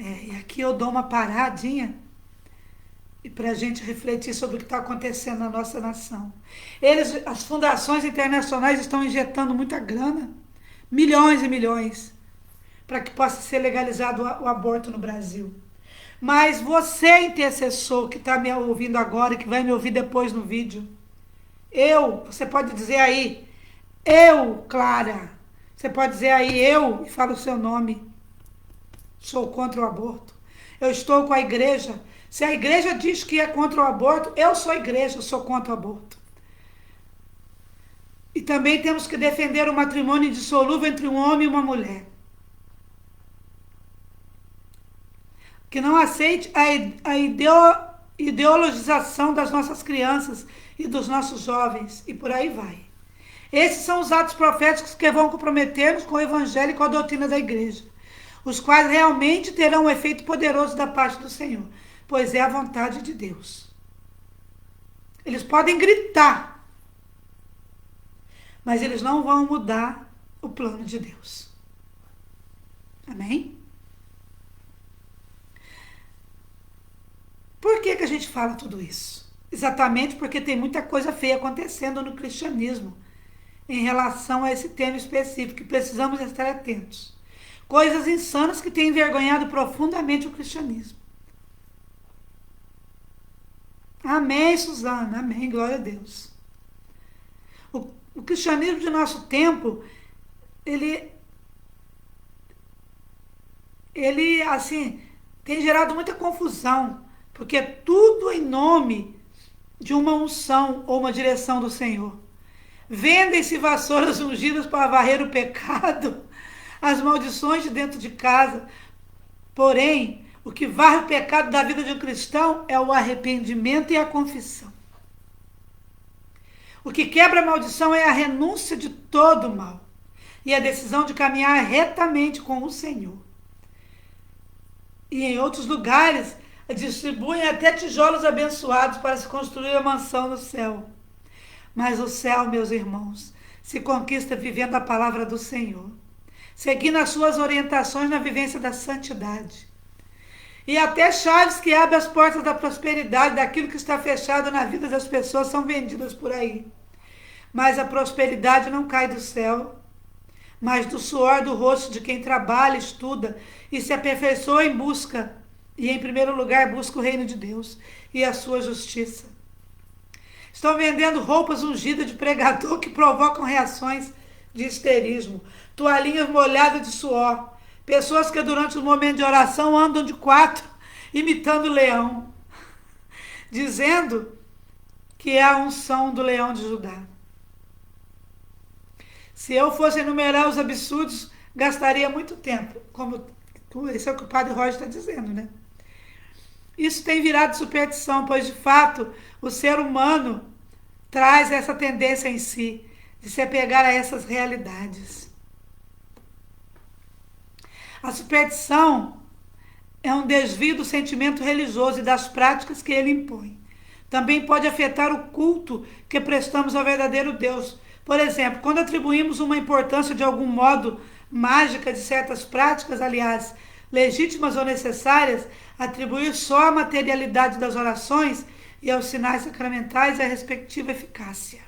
E aqui eu dou uma paradinha e para a gente refletir sobre o que está acontecendo na nossa nação. As fundações internacionais estão injetando muita grana, milhões e milhões, para que possa ser legalizado o aborto no Brasil. Mas você, intercessor, que está me ouvindo agora e que vai me ouvir depois no vídeo, você pode dizer aí, Clara, você pode dizer aí, e fala o seu nome, sou contra o aborto. Eu estou com a igreja. Se a igreja diz que é contra o aborto, eu sou igreja, eu sou contra o aborto. E também temos que defender o matrimônio indissolúvel entre um homem e uma mulher. Que não aceite a ideologização das nossas crianças e dos nossos jovens, e por aí vai. Esses são os atos proféticos que vão comprometer-nos com o evangelho e com a doutrina da igreja, os quais realmente terão um efeito poderoso da parte do Senhor, pois é a vontade de Deus. Eles podem gritar, mas eles não vão mudar o plano de Deus. Amém? Por que a gente fala tudo isso? Exatamente porque tem muita coisa feia acontecendo no cristianismo em relação a esse tema específico, que precisamos estar atentos. Coisas insanas que têm envergonhado profundamente o cristianismo. Amém, Suzana. Amém, glória a Deus. O cristianismo de nosso tempo, ele assim, tem gerado muita confusão, porque é tudo em nome de uma unção ou uma direção do Senhor. Vendem-se vassouras ungidas para varrer o pecado, as maldições de dentro de casa. Porém, o que varre o pecado da vida de um cristão é o arrependimento e a confissão. O que quebra a maldição é a renúncia de todo o mal e a decisão de caminhar retamente com o Senhor. E em outros lugares, distribuem até tijolos abençoados para se construir a mansão no céu. Mas o céu, meus irmãos, se conquista vivendo a palavra do Senhor, seguindo as suas orientações na vivência da santidade. E até chaves que abrem as portas da prosperidade, daquilo que está fechado na vida das pessoas, são vendidas por aí. Mas a prosperidade não cai do céu, mas do suor do rosto de quem trabalha, estuda e se aperfeiçoa em busca, e em primeiro lugar busca o reino de Deus e a sua justiça. Estão vendendo roupas ungidas de pregador que provocam reações de histerismo, toalhinhas molhadas de suor, pessoas que durante o momento de oração andam de quatro, imitando o leão, dizendo que é a unção do leão de Judá. Se eu fosse enumerar os absurdos, gastaria muito tempo, como esse é o que o Padre Roger está dizendo, né? Isso tem virado superstição, pois de fato o ser humano traz essa tendência em si de se apegar a essas realidades. A superstição é um desvio do sentimento religioso e das práticas que ele impõe. Também pode afetar o culto que prestamos ao verdadeiro Deus. Por exemplo, quando atribuímos uma importância de algum modo mágica de certas práticas, aliás, legítimas ou necessárias, atribuir só a materialidade das orações e aos sinais sacramentais a respectiva eficácia.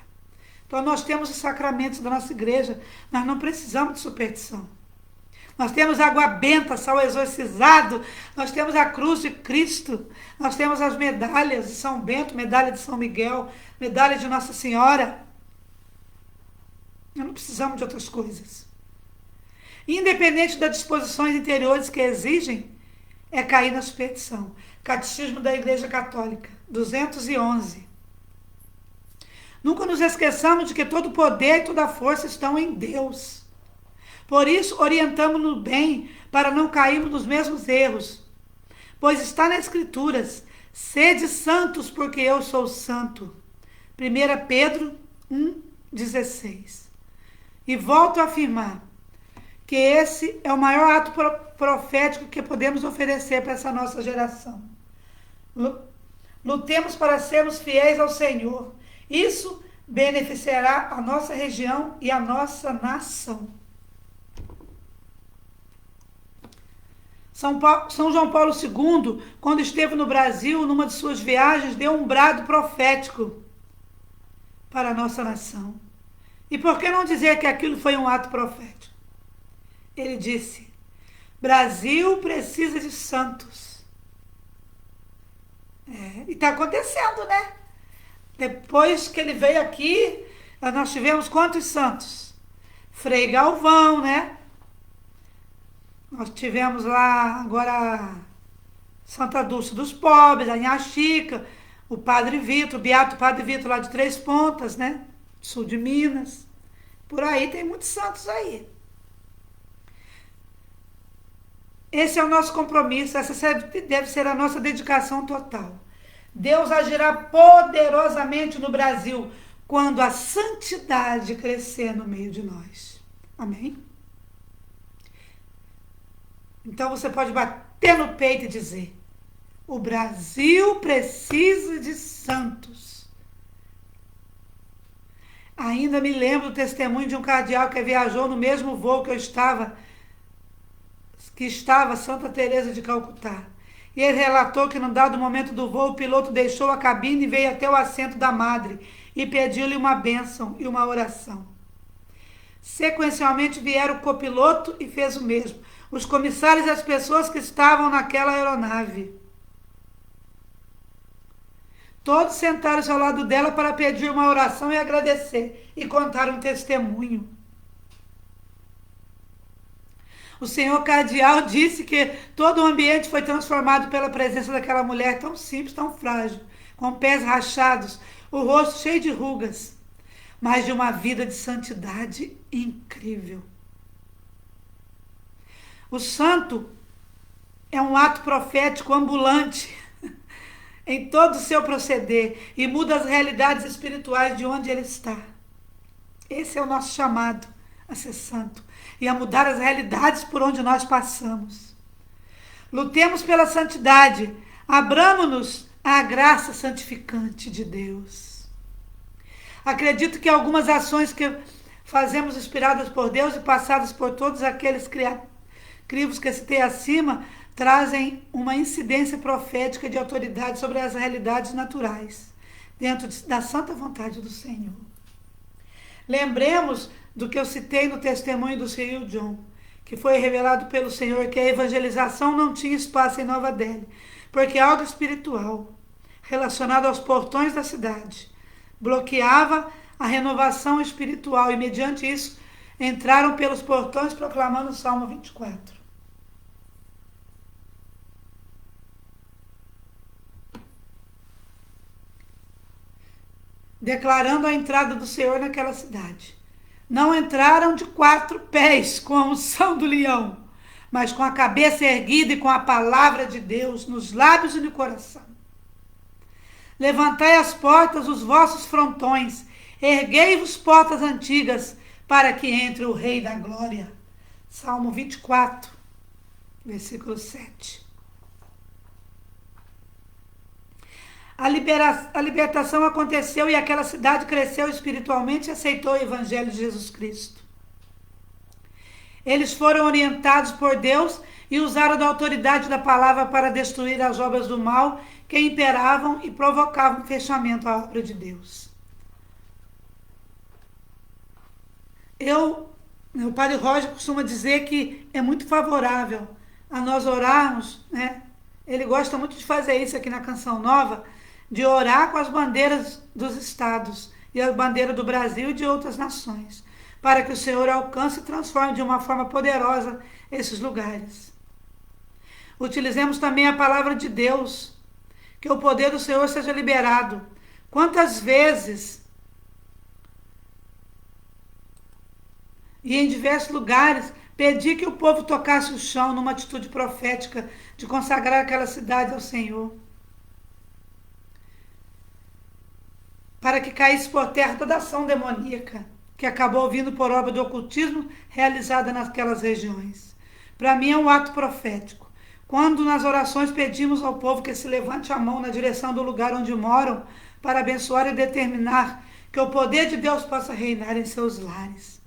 Então nós temos os sacramentos da nossa igreja, nós não precisamos de superstição. Nós temos água benta, sal exorcizado, nós temos a cruz de Cristo, nós temos as medalhas de São Bento, medalha de São Miguel, medalha de Nossa Senhora. Nós não precisamos de outras coisas. Independente das disposições interiores que exigem, é cair na superstição. Catecismo da Igreja Católica, 211. Nunca nos esqueçamos de que todo o poder e toda a força estão em Deus. Por isso, orientamos-nos bem para não cairmos nos mesmos erros. Pois está nas Escrituras, sede santos porque eu sou santo. 1 Pedro 1,16. E volto a afirmar que esse é o maior ato profético que podemos oferecer para essa nossa geração. Lutemos para sermos fiéis ao Senhor. Isso beneficiará a nossa região e a nossa nação. São João Paulo II, quando esteve no Brasil, numa de suas viagens, deu um brado profético para a nossa nação. E por que não dizer que aquilo foi um ato profético? Ele disse: Brasil precisa de santos. E está acontecendo, né? Depois que ele veio aqui, nós tivemos quantos santos? Frei Galvão, né? Nós tivemos lá agora Santa Dulce dos Pobres, a Inha Chica, o Padre Vitor, o Beato Padre Vitor lá de Três Pontas, né? Sul de Minas. Por aí tem muitos santos aí. Esse é o nosso compromisso, essa deve ser a nossa dedicação total. Deus agirá poderosamente no Brasil quando a santidade crescer no meio de nós. Amém? Então você pode bater no peito e dizer: o Brasil precisa de santos. Ainda me lembro do testemunho de um cardeal que viajou no mesmo voo que estava Santa Teresa de Calcutá. E ele relatou que, num dado momento do voo, o piloto deixou a cabine e veio até o assento da madre e pediu-lhe uma bênção e uma oração. Sequencialmente vieram o copiloto e fez o mesmo. Os comissários e as pessoas que estavam naquela aeronave. Todos sentaram-se ao lado dela para pedir uma oração e agradecer e contar um testemunho. O senhor cardeal disse que todo o ambiente foi transformado pela presença daquela mulher tão simples, tão frágil, com pés rachados, o rosto cheio de rugas, mas de uma vida de santidade incrível. O santo é um ato profético ambulante em todo o seu proceder e muda as realidades espirituais de onde ele está. Esse é o nosso chamado a ser santo e a mudar as realidades por onde nós passamos. Lutemos pela santidade, abramos-nos à graça santificante de Deus. Acredito que algumas ações que fazemos inspiradas por Deus e passadas por todos aqueles crivos que citei acima trazem uma incidência profética de autoridade sobre as realidades naturais, dentro da santa vontade do Senhor. Lembremos do que eu citei no testemunho do Cyril John, que foi revelado pelo Senhor que a evangelização não tinha espaço em Nova Delhi, porque algo espiritual, relacionado aos portões da cidade, bloqueava a renovação espiritual e, mediante isso, entraram pelos portões proclamando o Salmo 24. Declarando a entrada do Senhor naquela cidade. Não entraram de 4 pés com a unção do leão, mas com a cabeça erguida e com a palavra de Deus nos lábios e no coração. Levantai as portas, os vossos frontões, erguei-vos portas antigas, para que entre o Rei da Glória. Salmo 24, versículo 7. A libertação aconteceu e aquela cidade cresceu espiritualmente e aceitou o Evangelho de Jesus Cristo. Eles foram orientados por Deus e usaram da autoridade da palavra para destruir as obras do mal que imperavam e provocavam fechamento à obra de Deus. O Padre Roger costuma dizer que é muito favorável a nós orarmos, né? Ele gosta muito de fazer isso aqui na Canção Nova, de orar com as bandeiras dos estados e a bandeira do Brasil e de outras nações, para que o Senhor alcance e transforme de uma forma poderosa esses lugares. Utilizemos também a palavra de Deus, que o poder do Senhor seja liberado. Quantas vezes e em diversos lugares pedi que o povo tocasse o chão numa atitude profética de consagrar aquela cidade ao Senhor, para que caísse por terra toda ação demoníaca que acabou vindo por obra do ocultismo realizada naquelas regiões. Para mim é um ato profético. Quando nas orações pedimos ao povo que se levante a mão na direção do lugar onde moram para abençoar e determinar que o poder de Deus possa reinar em seus lares.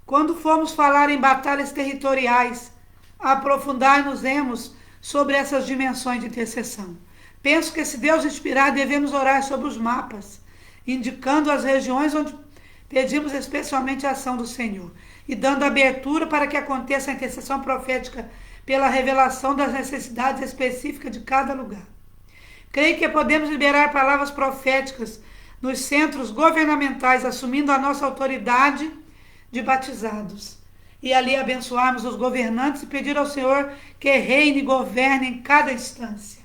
Quando formos falar em batalhas territoriais, aprofundar-nos-emos sobre essas dimensões de intercessão. Penso que, se Deus inspirar, devemos orar sobre os mapas, indicando as regiões onde pedimos especialmente a ação do Senhor e dando abertura para que aconteça a intercessão profética pela revelação das necessidades específicas de cada lugar. Creio que podemos liberar palavras proféticas nos centros governamentais, assumindo a nossa autoridade de batizados. E ali abençoarmos os governantes e pedir ao Senhor que reine e governe em cada instância.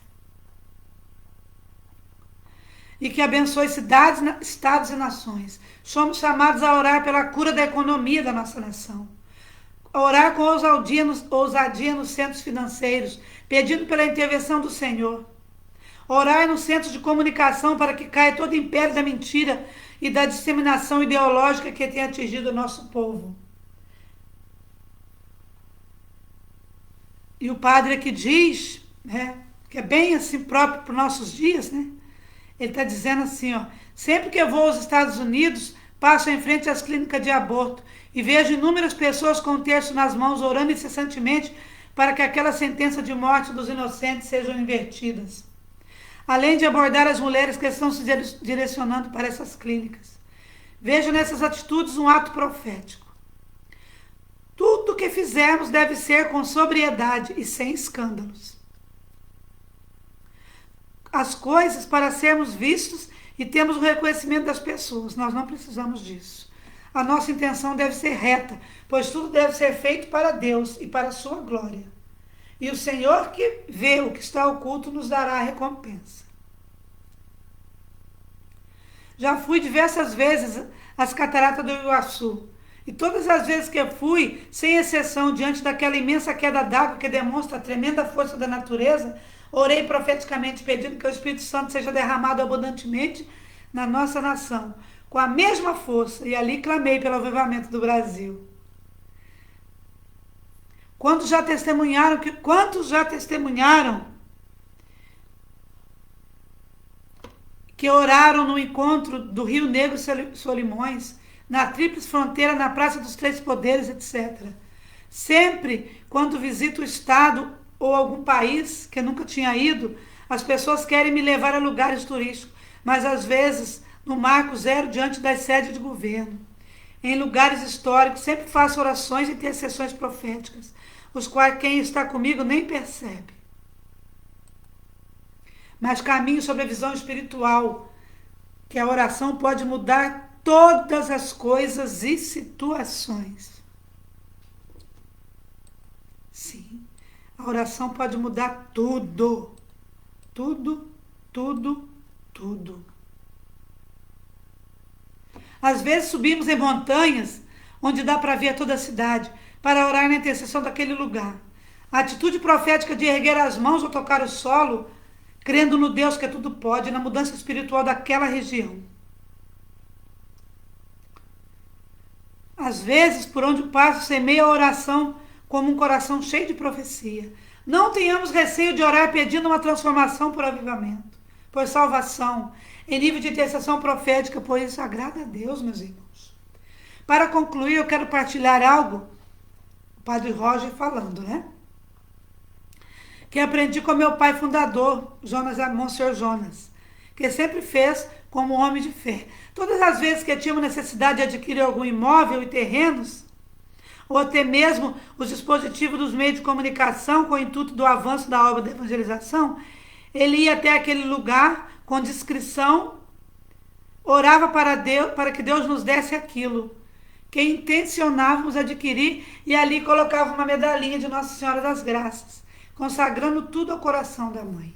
E que abençoe cidades, estados e nações. Somos chamados a orar pela cura da economia da nossa nação. Orar com ousadia nos centros financeiros, pedindo pela intervenção do Senhor. Orar nos centros de comunicação para que caia todo o império da mentira e da disseminação ideológica que tem atingido o nosso povo. E o padre aqui diz, que é bem assim próprio para os nossos dias, ele está dizendo assim, sempre que eu vou aos Estados Unidos, passo em frente às clínicas de aborto e vejo inúmeras pessoas com o terço nas mãos, orando incessantemente para que aquela sentença de morte dos inocentes sejam invertidas. Além de abordar as mulheres que estão se direcionando para essas clínicas. Vejo nessas atitudes um ato profético. Tudo que fizermos deve ser com sobriedade e sem escândalos. As coisas para sermos vistos e termos o reconhecimento das pessoas. Nós não precisamos disso. A nossa intenção deve ser reta, pois tudo deve ser feito para Deus e para a sua glória. E o Senhor que vê o que está oculto nos dará a recompensa. Já fui diversas vezes às cataratas do Iguaçu. E todas as vezes que eu fui, sem exceção, diante daquela imensa queda d'água que demonstra a tremenda força da natureza, orei profeticamente pedindo que o Espírito Santo seja derramado abundantemente na nossa nação, com a mesma força, e ali clamei pelo avivamento do Brasil. Quantos já testemunharam que oraram no encontro do Rio Negro e Solimões, na Tríplice Fronteira, na Praça dos Três Poderes, etc. Sempre, quando visito o estado ou algum país que eu nunca tinha ido, as pessoas querem me levar a lugares turísticos, mas às vezes no marco zero diante das sedes de governo. Em lugares históricos, sempre faço orações e intercessões proféticas, os quais quem está comigo nem percebe. Mas caminho sobre a visão espiritual, que a oração pode mudar todas as coisas e situações. Sim, a oração pode mudar tudo. Tudo, tudo, tudo. Às vezes subimos em montanhas, onde dá para ver toda a cidade, para orar na intercessão daquele lugar. A atitude profética de erguer as mãos ou tocar o solo, crendo no Deus que tudo pode, na mudança espiritual daquela região. Às vezes, por onde passo, semeio a oração como um coração cheio de profecia. Não tenhamos receio de orar pedindo uma transformação por avivamento, por salvação, em nível de intercessão profética, pois isso agrada a Deus, meus irmãos. Para concluir, eu quero partilhar algo, o Padre Roger falando, que aprendi com meu pai fundador, Monsenhor Jonas, que sempre fez como homem de fé. Todas as vezes que tínhamos necessidade de adquirir algum imóvel e terrenos, ou até mesmo os dispositivos dos meios de comunicação com o intuito do avanço da obra de evangelização, ele ia até aquele lugar com discrição, orava para Deus, para que Deus nos desse aquilo que intencionávamos adquirir, e ali colocava uma medalhinha de Nossa Senhora das Graças, consagrando tudo ao coração da mãe.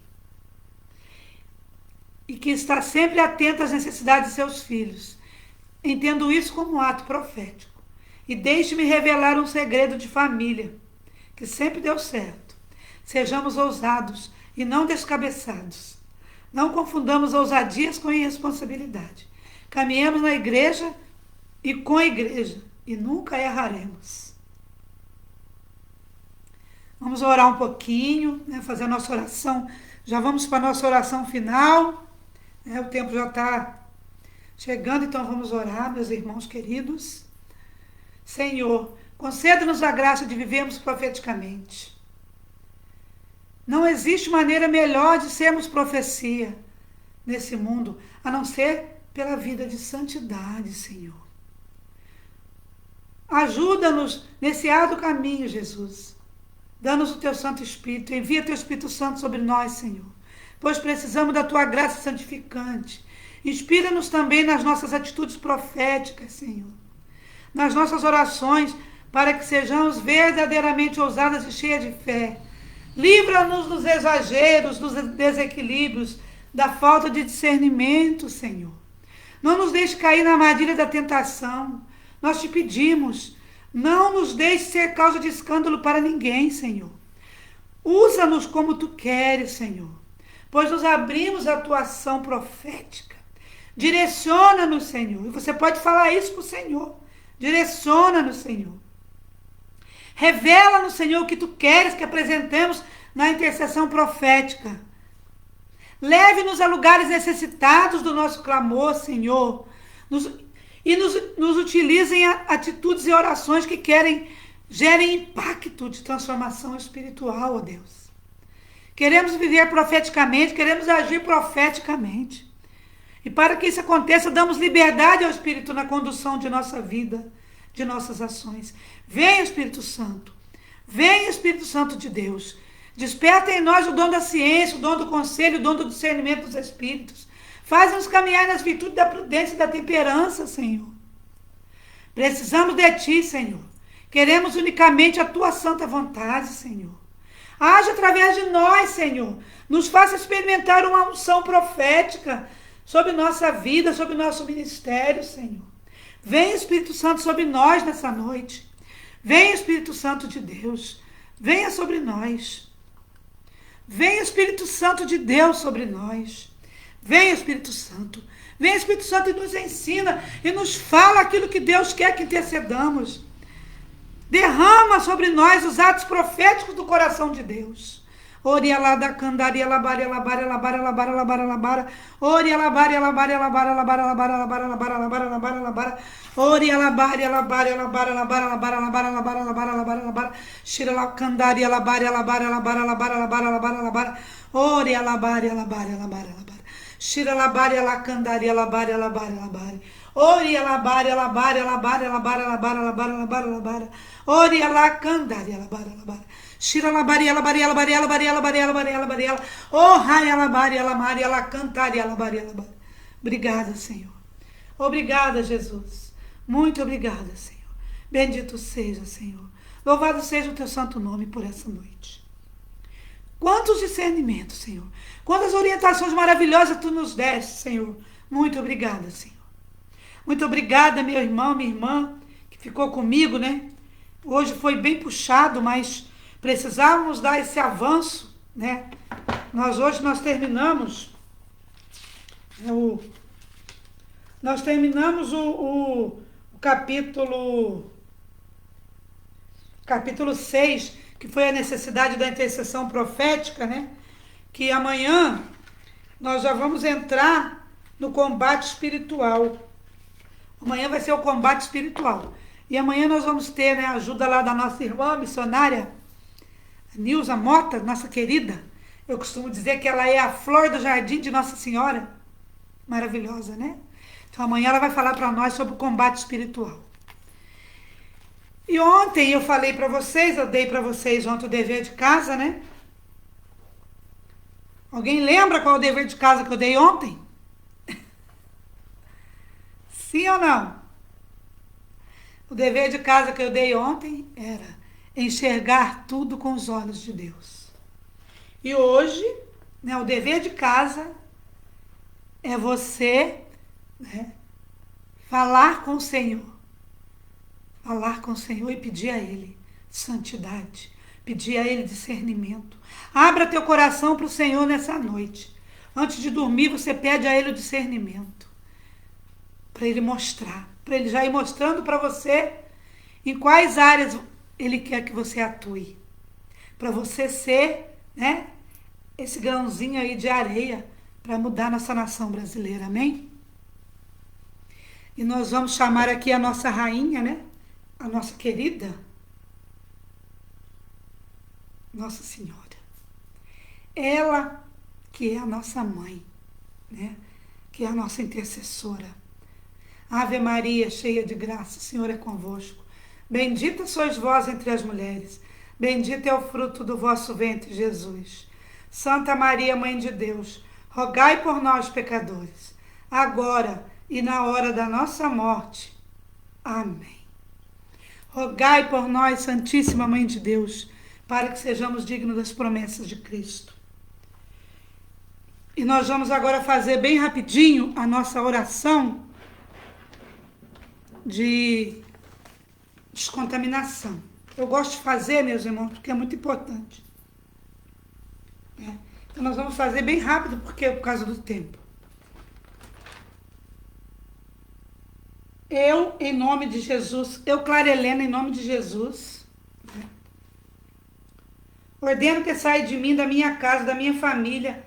E que está sempre atento às necessidades de seus filhos. Entendo isso como um ato profético. E deixe-me revelar um segredo de família, que sempre deu certo. Sejamos ousados e não descabeçados. Não confundamos ousadias com irresponsabilidade. Caminhemos na igreja e com a igreja, e nunca erraremos. Vamos orar um pouquinho, fazer a nossa oração. Já vamos para a nossa oração final. O tempo já está chegando, então vamos orar, meus irmãos queridos. Senhor, conceda-nos a graça de vivermos profeticamente. Não existe maneira melhor de sermos profecia nesse mundo, a não ser pela vida de santidade, Senhor. Ajuda-nos nesse árduo caminho, Jesus. Dá-nos o teu Santo Espírito. Envia teu Espírito Santo sobre nós, Senhor. Pois precisamos da tua graça santificante. Inspira-nos também nas nossas atitudes proféticas, Senhor. Nas nossas orações, para que sejamos verdadeiramente ousadas e cheias de fé. Livra-nos dos exageros, dos desequilíbrios, da falta de discernimento, Senhor. Não nos deixe cair na armadilha da tentação. Nós te pedimos, não nos deixe ser causa de escândalo para ninguém, Senhor. Usa-nos como tu queres, Senhor, pois nos abrimos à tua ação profética. Direciona-nos, Senhor. E você pode falar isso para o Senhor. Direciona-nos, Senhor. Revela-nos, Senhor, o que tu queres que apresentemos na intercessão profética. Leve-nos a lugares necessitados do nosso clamor, Senhor. Nos utilize em atitudes e orações que gerem impacto de transformação espiritual, ó Deus. Queremos viver profeticamente, queremos agir profeticamente. E para que isso aconteça, damos liberdade ao Espírito na condução de nossa vida, de nossas ações. Venha, Espírito Santo. Venha, Espírito Santo de Deus. Desperta em nós o dom da ciência, o dom do conselho, o dom do discernimento dos Espíritos. Faz-nos caminhar nas virtudes da prudência e da temperança, Senhor. Precisamos de Ti, Senhor. Queremos unicamente a Tua santa vontade, Senhor. Age através de nós, Senhor. Nos faça experimentar uma unção profética sobre nossa vida, sobre nosso ministério, Senhor. Vem, Espírito Santo, sobre nós nessa noite. Vem, Espírito Santo de Deus. Venha sobre nós. Vem, Espírito Santo de Deus sobre nós. Vem, Espírito Santo. Vem, Espírito Santo, e nos ensina e nos fala aquilo que Deus quer que intercedamos. Derrama sobre nós os atos proféticos do coração de Deus. Oria lá da candaria, labara, labara, labara, labara, labara, labara. Oria labara, labara, labara, labara, labara, labara, labara, labara, labara, labara. Oria labara, labara, labara, labara, labara, labara, labara, labara, labara, labara. Shira la candaria, labara, labara, labara, labara, labara, labara, labara. Oria labara, labara, labara, labara. Shira labara, la candaria, labara, labara, labara. Oria labara, labara, labara, labara, labara, labara, labara, labara. Oria la candaria, labara, labara. Shira labaria, labaria, labaria, labaria, labaria, labaria, labaria. Oh, raia, labaria, lamaria, la cantaria, labaria, labaria. Obrigada, Senhor. Obrigada, Jesus. Muito obrigada, Senhor. Bendito seja, Senhor. Louvado seja o teu santo nome por essa noite. Quantos discernimentos, Senhor. Quantas orientações maravilhosas tu nos deste, Senhor. Muito obrigada, Senhor. Muito obrigada, meu irmão, minha irmã, que ficou comigo, né? Hoje foi bem puxado, mas precisávamos dar esse avanço, né? Hoje nós terminamos o capítulo 6, que foi a necessidade da intercessão profética, né? Que amanhã nós já vamos entrar no combate espiritual. Amanhã vai ser o combate espiritual. E amanhã nós vamos ter, né, a ajuda lá da nossa irmã missionária, Nilza Mota, nossa querida. Eu costumo dizer que ela é a flor do jardim de Nossa Senhora. Maravilhosa, né? Então amanhã ela vai falar para nós sobre o combate espiritual. E ontem eu falei para vocês, eu dei para vocês ontem o dever de casa, né? Alguém lembra qual é o dever de casa que eu dei ontem? Sim ou não? O dever de casa que eu dei ontem era enxergar tudo com os olhos de Deus. E hoje, né, o dever de casa é você, né, falar com o Senhor. Falar com o Senhor e pedir a Ele santidade. Pedir a Ele discernimento. Abra teu coração para o Senhor nessa noite. Antes de dormir, você pede a Ele o discernimento. Para Ele mostrar. Para Ele já ir mostrando para você em quais áreas Ele quer que você atue. Para você ser, né, esse grãozinho aí de areia para mudar nossa nação brasileira. Amém? E nós vamos chamar aqui a nossa rainha, né? A nossa querida Nossa Senhora. Ela que é a nossa mãe, né? Que é a nossa intercessora. Ave Maria, cheia de graça, o Senhor é convosco. Bendita sois vós entre as mulheres. Bendito é o fruto do vosso ventre, Jesus. Santa Maria, Mãe de Deus, rogai por nós, pecadores, agora e na hora da nossa morte. Amém. Rogai por nós, Santíssima Mãe de Deus, para que sejamos dignos das promessas de Cristo. E nós vamos agora fazer bem rapidinho a nossa oração de descontaminação. Eu gosto de fazer, meus irmãos, porque é muito importante. Então nós vamos fazer bem rápido, porque por causa do tempo. Eu, em nome de Jesus, eu, Clara Helena, em nome de Jesus, ordeno que saia de mim, da minha casa, da minha família,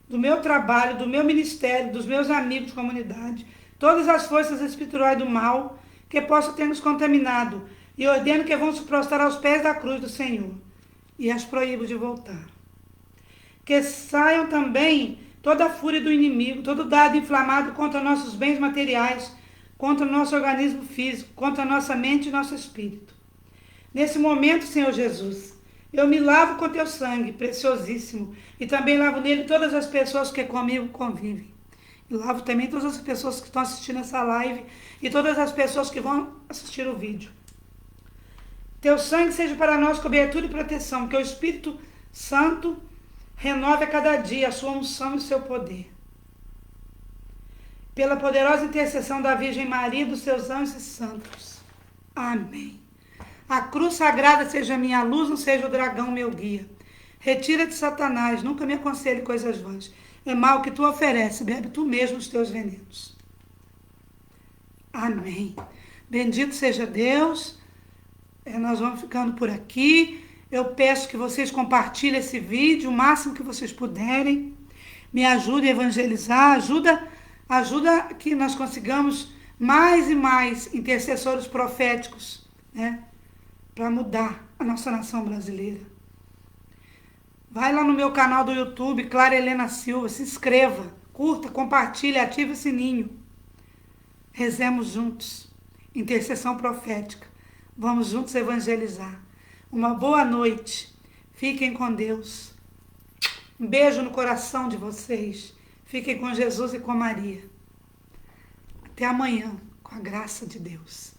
do meu trabalho, do meu ministério, dos meus amigos de comunidade, todas as forças espirituais do mal que possam ter nos contaminado, e ordeno que vão se prostrar aos pés da cruz do Senhor, e as proíbo de voltar. Que saiam também toda a fúria do inimigo, todo dado inflamado contra nossos bens materiais, contra o nosso organismo físico, contra a nossa mente e nosso espírito. Nesse momento, Senhor Jesus, eu me lavo com teu sangue preciosíssimo e também lavo nele todas as pessoas que comigo convivem. E lavo também todas as pessoas que estão assistindo essa live e todas as pessoas que vão assistir o vídeo. Teu sangue seja para nós cobertura e proteção, que o Espírito Santo renove a cada dia a sua unção e o seu poder. Pela poderosa intercessão da Virgem Maria e dos seus anjos e santos. Amém. A cruz sagrada seja a minha luz, não seja o dragão meu guia. Retira-te, Satanás, nunca me aconselhe coisas vãs. É mal que tu oferece, bebe tu mesmo os teus venenos. Amém. Bendito seja Deus. Nós vamos ficando por aqui. Eu peço que vocês compartilhem esse vídeo o máximo que vocês puderem. Me ajudem a evangelizar, ajuda que nós consigamos mais e mais intercessores proféticos, para mudar a nossa nação brasileira. Vai lá no meu canal do YouTube, Clara Helena Silva, se inscreva, curta, compartilhe, ative o sininho. Rezemos juntos, intercessão profética. Vamos juntos evangelizar. Uma boa noite. Fiquem com Deus. Um beijo no coração de vocês. Fiquem com Jesus e com Maria. Até amanhã, com a graça de Deus.